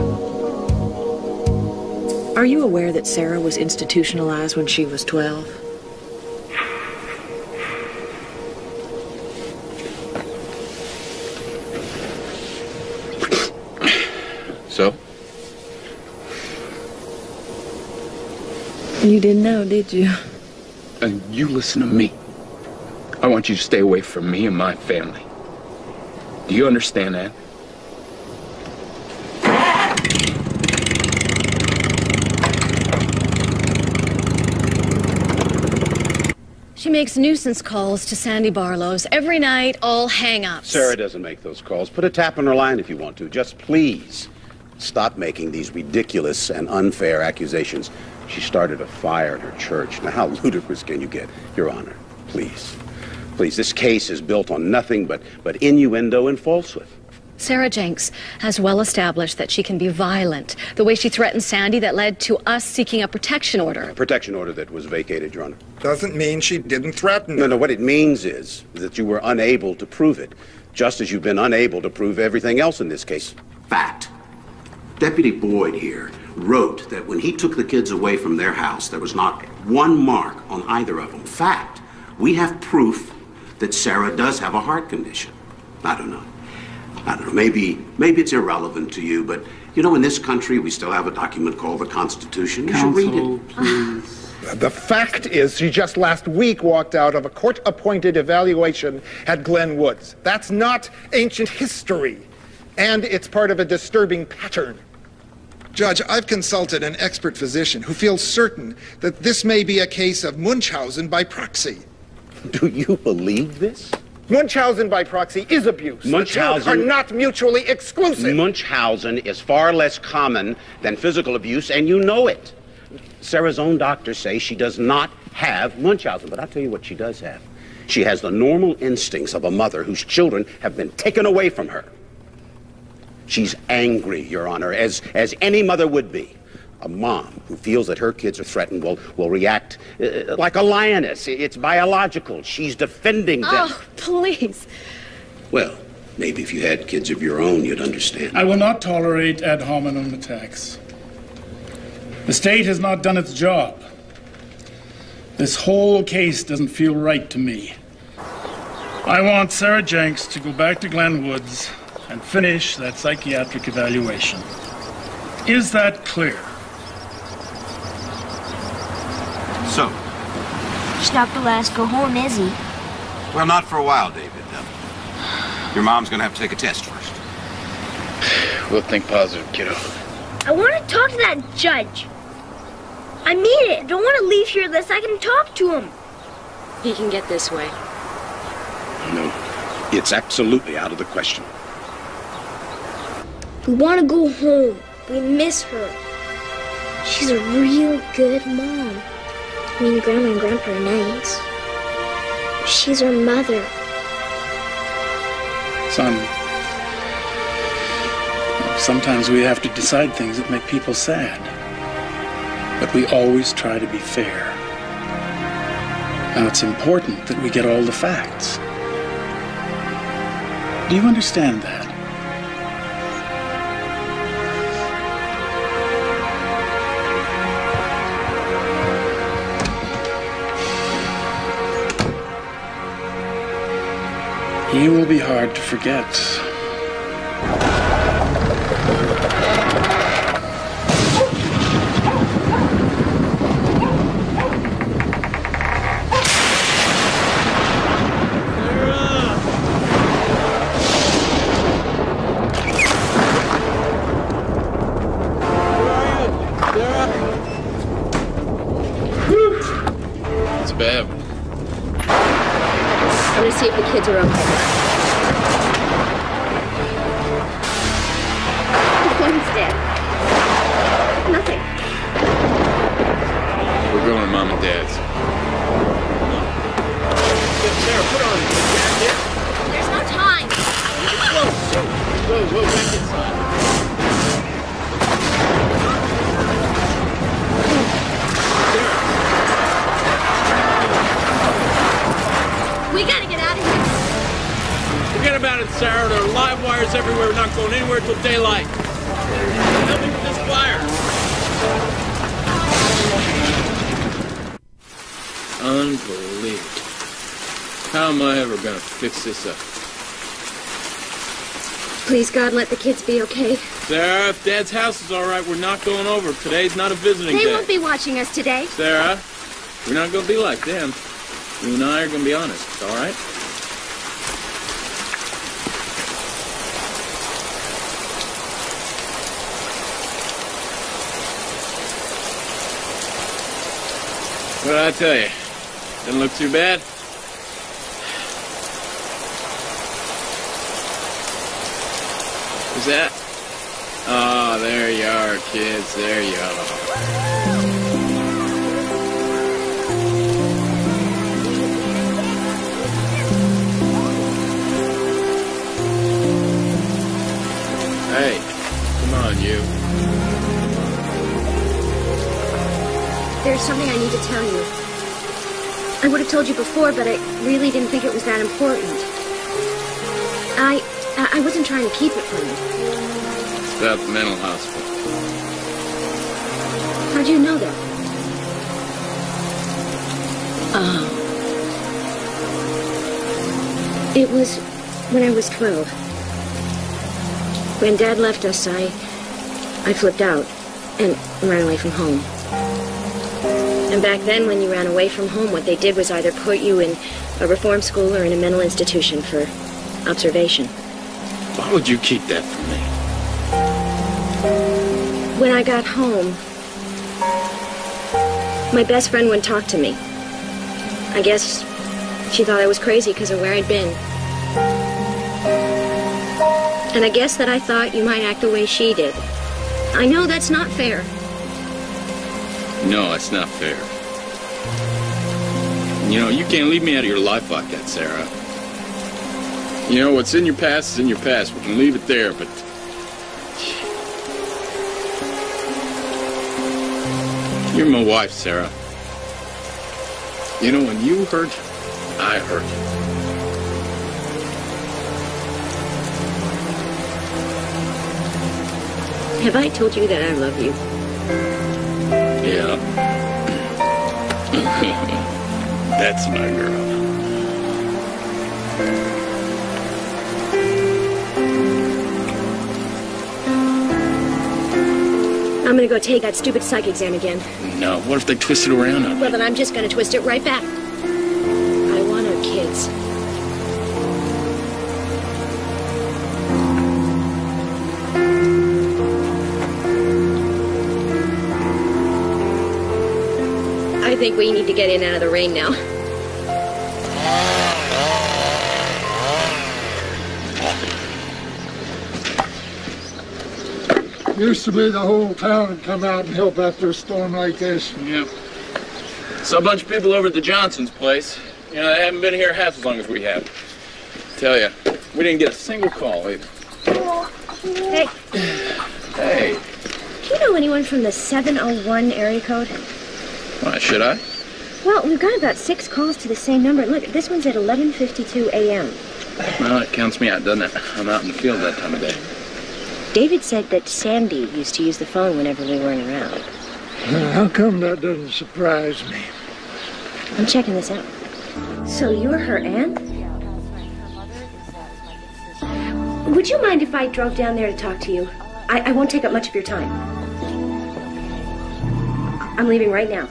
Are you aware that Sarah was institutionalized when she was 12? So? You didn't know, did you? And you listen to me. I want you to stay away from me and my family. Do you understand that? She makes nuisance calls to Sandy Barlow's every night, all hang-ups. Sarah doesn't make those calls. Put a tap on her line if you want to. Just please stop making these ridiculous and unfair accusations. She started a fire at her church. Now, how ludicrous can you get, Your Honor? Please. Please, this case is built on nothing but innuendo and falsehood. Sarah Jenks has well established that she can be violent. The way she threatened Sandy that led to us seeking a protection order. A protection order that was vacated, Your Honor. Doesn't mean she didn't threaten. No, what it means is that you were unable to prove it, just as you've been unable to prove everything else in this case. Fact. Deputy Boyd here wrote that when he took the kids away from their house, there was not one mark on either of them. Fact. We have proof that Sarah does have a heart condition. I don't know. Maybe it's irrelevant to you, but you know, in this country, we still have a document called the Constitution. You should read it. Please. The fact is, she just last week walked out of a court-appointed evaluation at Glen Woods. That's not ancient history, and it's part of a disturbing pattern. Judge, I've consulted an expert physician who feels certain that this may be a case of Munchausen by proxy. Do you believe this? Munchausen by proxy is abuse. Munchausen are not mutually exclusive. Munchausen is far less common than physical abuse, and you know it. Sarah's own doctors say she does not have Munchausen, but I'll tell you what she does have. She has the normal instincts of a mother whose children have been taken away from her. She's angry, Your Honor, as any mother would be. A mom who feels that her kids are threatened will react like a lioness. It's biological. She's defending them. Oh, please. Well, maybe if you had kids of your own, you'd understand. I will not tolerate ad hominem attacks. The state has not done its job. This whole case doesn't feel right to me. I want Sarah Jenks to go back to Glen Woods and finish that psychiatric evaluation. Is that clear? So? He's not the last go home, is he? Well, not for a while, David. Your mom's gonna have to take a test first. We'll think positive, kiddo. I want to talk to that judge. I mean it. I don't want to leave here unless I can talk to him. He can get this way. No, it's absolutely out of the question. We want to go home. We miss her. She's a real good mom. I mean, Grandma and Grandpa are nice. She's our mother. Son, sometimes we have to decide things that make people sad. But we always try to be fair. Now, it's important that we get all the facts. Do you understand that? You will be hard to forget. It's bad. see if the kids are okay. One's dead. Nothing. We're going to Mom and Dad's. Sarah, put on the jacket. There's no time. Whoa, back inside. We gotta get out of here. Forget about it, Sarah. There are live wires everywhere. We're not going anywhere till daylight. Help me with this fire. Unbelievable. How am I ever going to fix this up? Please, God, let the kids be okay. Sarah, if Dad's house is all right, we're not going over. Today's not a visiting day. They won't be watching us today. Sarah, we're not going to be like them. You and I are going to be honest, all right? What did I tell you? Didn't look too bad? Who's that? Oh, there you are, kids. There you are. Hey, come on, you. There's something I need to tell you. I would have told you before, but I really didn't think it was that important. I wasn't trying to keep it from you. It's about the mental hospital. How'd you know that? It was when I was 12. When Dad left us, I flipped out and ran away from home. And back then, when you ran away from home, what they did was either put you in a reform school or in a mental institution for observation. Why would you keep that from me? When I got home, my best friend wouldn't talk to me. I guess she thought I was crazy because of where I'd been. And I guess that I thought you might act the way she did. I know that's not fair. No, it's not fair. You know, you can't leave me out of your life like that, Sarah. You know, what's in your past is in your past. We can leave it there, but... You're my wife, Sarah. You know, when you hurt, I hurt. Have I told you that I love you? Yeah. That's my girl. I'm gonna go take that stupid psych exam again. No, what if they twist it around on me? Well, then I'm just gonna twist it right back. I want our kids. I think we need to get in and out of the rain now. Used to be the whole town would come out and help after a storm like this. Yep. So a bunch of people over at the Johnson's place. You know, they haven't been here half as long as we have. Tell you, we didn't get a single call either. Hey. Hey. Do you know anyone from the 701 area code? Why, should I? Well, we've got about 6 calls to the same number. Look, this one's at 11:52 a.m. Well, it counts me out, doesn't it? I'm out in the field that time of day. David said that Sandy used to use the phone whenever we weren't around. How come that doesn't surprise me? I'm checking this out. So you're her aunt? Would you mind if I drove down there to talk to you? I won't take up much of your time. I'm leaving right now.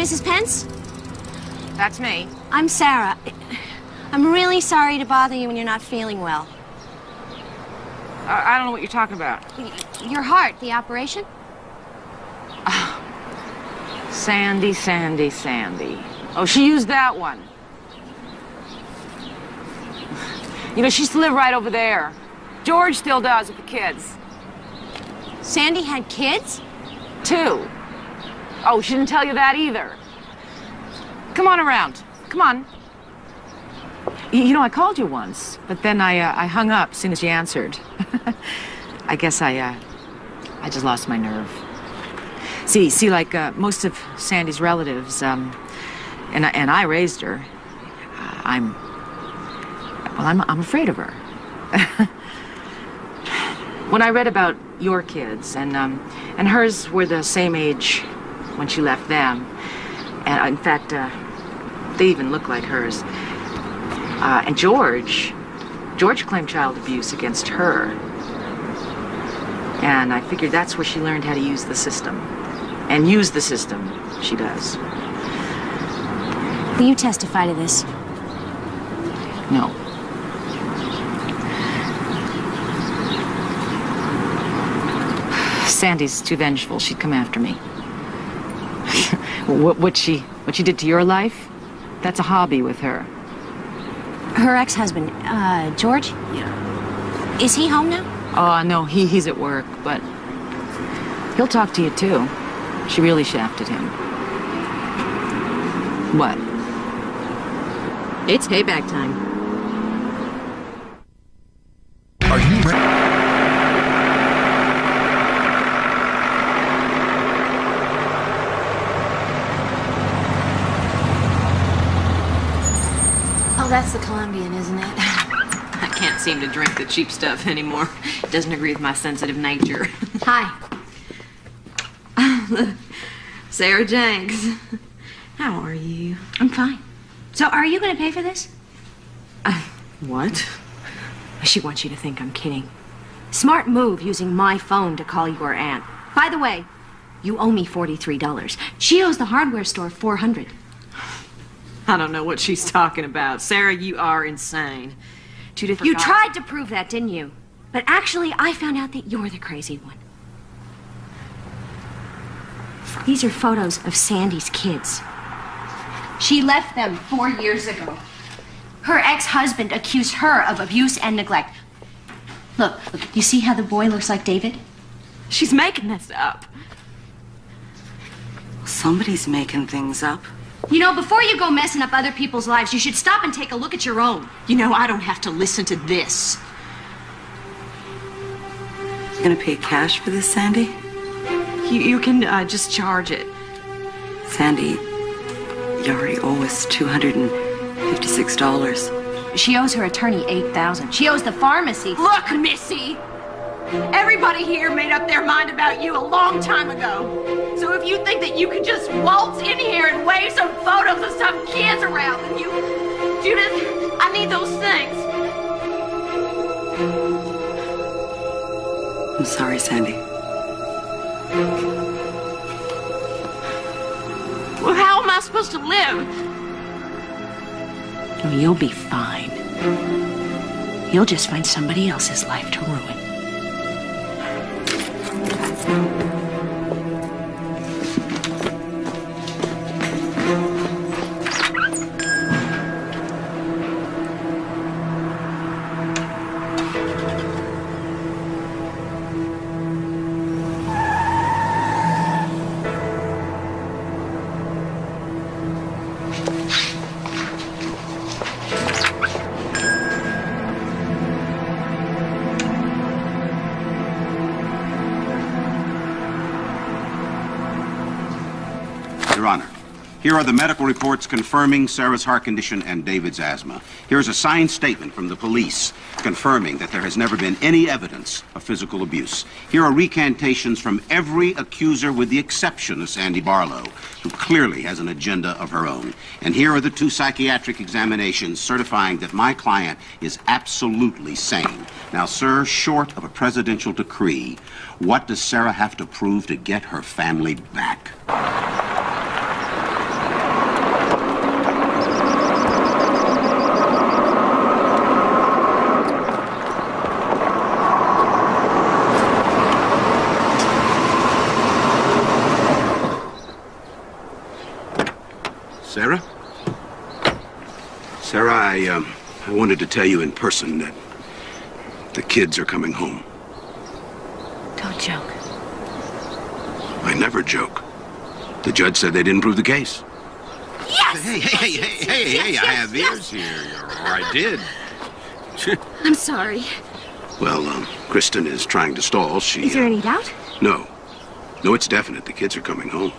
Mrs. Pence? That's me. I'm Sarah. I'm really sorry to bother you when you're not feeling well. I don't know what you're talking about. Your heart, the operation? Sandy, Sandy, Sandy. Oh, she used that one. You know, she used to live right over there. George still does with the kids. Sandy had kids? 2. Oh, she didn't tell you that either. Come on around. Come on. You know, I called you once, but then I hung up as soon as you answered. I guess I just lost my nerve. See, like most of Sandy's relatives, and I raised her. I'm afraid of her. When I read about your kids, and hers were the same age when she left them, and in fact, they even look like hers. And George claimed child abuse against her. And I figured that's where she learned how to use the system. And use the system, she does. Will you testify to this? No. Sandy's too vengeful. She'd come after me. What she did to your life, that's a hobby with her. Her ex-husband, George? Yeah. Is he home now? Oh, no, he's at work, but he'll talk to you, too. She really shafted him. What? It's payback time. Are you ready? Oh, that's the Colombian, isn't it? I can't seem to drink the cheap stuff anymore. It doesn't agree with my sensitive nature. Hi. Look, Sarah Jenks. How are you? I'm fine. So are you going to pay for this? What? She wants you to think I'm kidding. Smart move using my phone to call your aunt. By the way, you owe me $43. She owes the hardware store $400. I don't know what she's talking about. Sarah, you are insane. You tried to prove that, didn't you? But actually, I found out that you're the crazy one. These are photos of Sandy's kids. She left them 4 years ago. Her ex-husband accused her of abuse and neglect. Look, you see how the boy looks like David? She's making this up. Somebody's making things up. You know, before you go messing up other people's lives, you should stop and take a look at your own. You know, I don't have to listen to this. You gonna pay cash for this, Sandy? You can just charge it. Sandy, you already owe us $256. She owes her attorney $8,000. She owes the pharmacy. Look, Missy! Everybody here made up their mind about you a long time ago. So if you think that you can just waltz in here and wave some photos of some kids around, then you... Judith, I need those things. I'm sorry, Sandy. Well, how am I supposed to live? Oh, you'll be fine. You'll just find somebody else's life to ruin. Your Honor, here are the medical reports confirming Sarah's heart condition and David's asthma. Here's a signed statement from the police confirming that there has never been any evidence of physical abuse. Here are recantations from every accuser with the exception of Sandy Barlow, who clearly has an agenda of her own. And here are the 2 psychiatric examinations certifying that my client is absolutely sane. Now, sir, short of a presidential decree, what does Sarah have to prove to get her family back? Sarah? Sarah, I wanted to tell you in person that the kids are coming home. Don't joke. I never joke. The judge said they didn't prove the case. Yes! Hey, I have ears here. Or I did. I'm sorry. Well, Kristen is trying to stall. Is there any doubt? No. No, it's definite. The kids are coming home.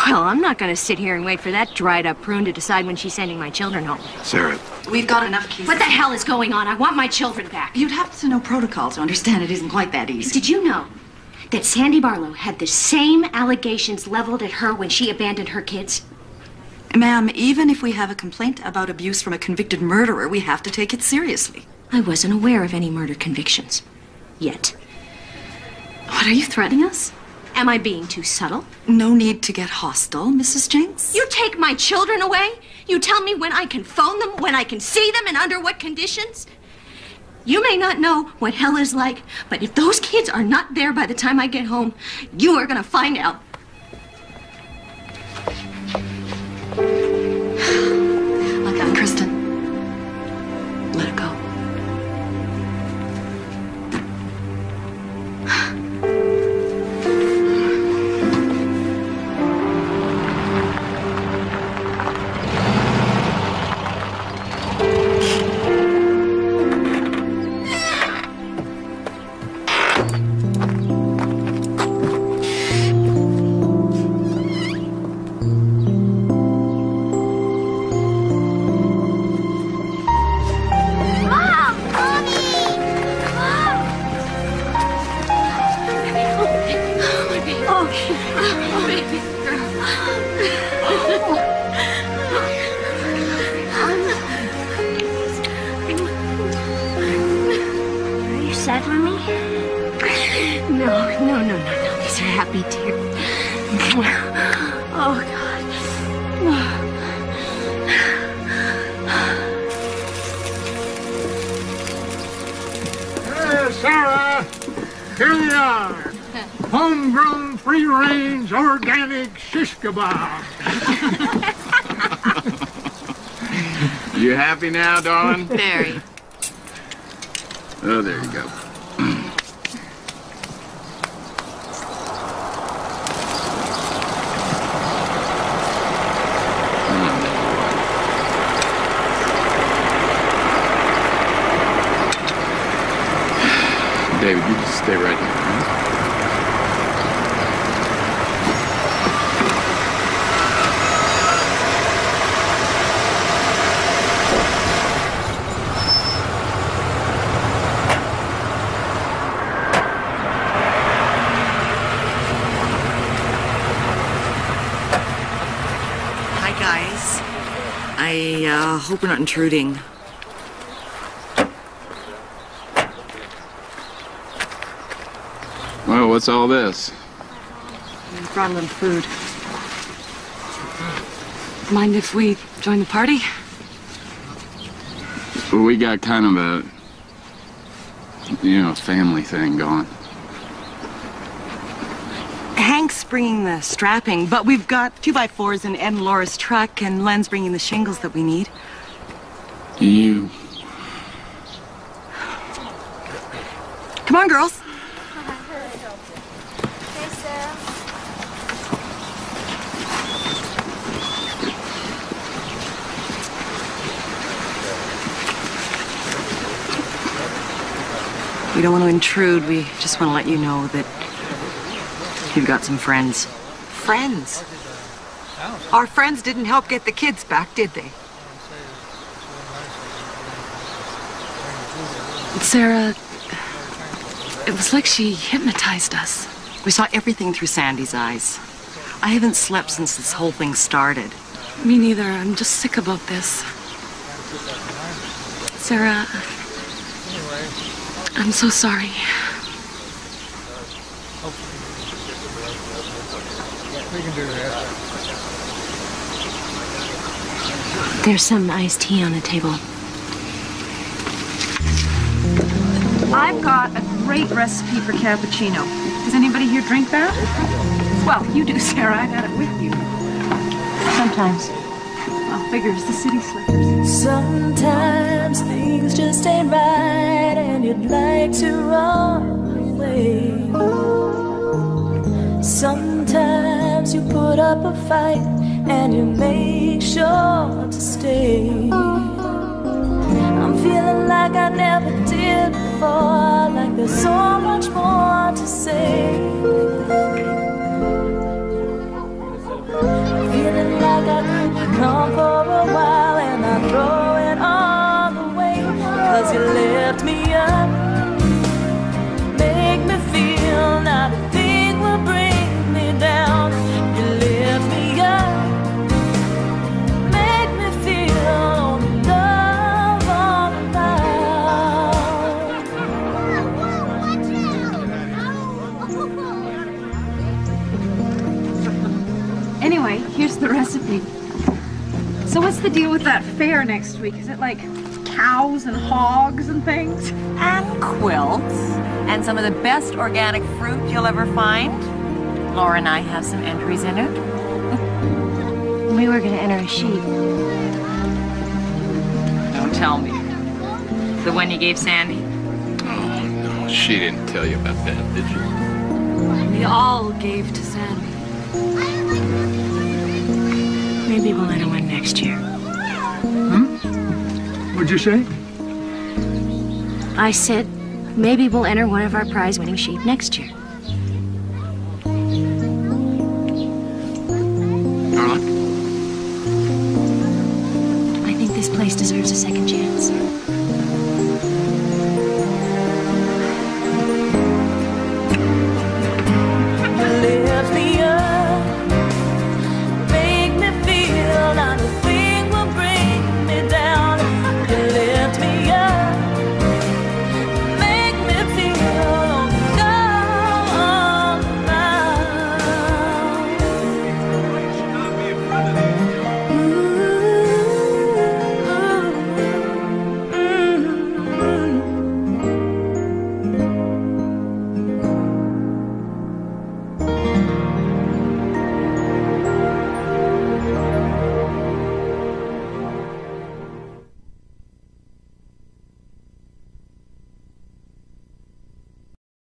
Well, I'm not going to sit here and wait for that dried-up prune to decide when she's sending my children home. Sarah. We've got enough cases. What the hell is going on? I want my children back. You'd have to know protocol to understand it isn't quite that easy. Did you know that Sandy Barlow had the same allegations leveled at her when she abandoned her kids? Ma'am, even if we have a complaint about abuse from a convicted murderer, we have to take it seriously. I wasn't aware of any murder convictions. Yet. What, are you threatening us? Am I being too subtle? No need to get hostile, Mrs. Jenks. You take my children away? You tell me when I can phone them, when I can see them, and under what conditions? You may not know what hell is like, but if those kids are not there by the time I get home, you are going to find out. Look, Kristen. Let it go. Sarah, here they are. Homegrown, free-range, organic shish kebab. You happy now, darling? Very. Oh, there you go. David, you just stay right here. Hi, guys. I hope we're not intruding. Well, what's all this? We brought a little food. Mind if we join the party? We got kind of a, family thing going. Hank's bringing the strapping, but we've got 2x4s in Ed and Laura's truck, and Len's bringing the shingles that we need. You... Come on, girls. We don't want to intrude. We just want to let you know that you've got some friends. Friends? Our friends didn't help get the kids back, did they? Sarah, it was like she hypnotized us. We saw everything through Sandy's eyes. I haven't slept since this whole thing started. Me neither. I'm just sick about this. Sarah, I'm so sorry. There's some iced tea on the table. I've got a great recipe for cappuccino. Does anybody here drink that? Well, you do, Sarah. I've had it with you. Sometimes. figures, the city slickers. Sometimes things just ain't right and you'd like to run away. Sometimes you put up a fight and you make sure to stay. I'm feeling like I never did before, like there's so much more to say. I'm feeling like I could come for a while and I throw it all away, 'cause you lift me up, make me feel not a thing will bring me down. You lift me up, make me feel only love all around. Anyway, here's the recipe. So what's the deal with that fair next week? Is it like cows and hogs and things? And quilts. And some of the best organic fruit you'll ever find. Laura and I have some entries in it. We were going to enter a sheep. Don't tell me. The one you gave Sandy? Oh, no, she didn't tell you about that, did she? We all gave to Sandy. Maybe we'll enter one next year. What'd you say? I said, maybe we'll enter one of our prize-winning sheep next year.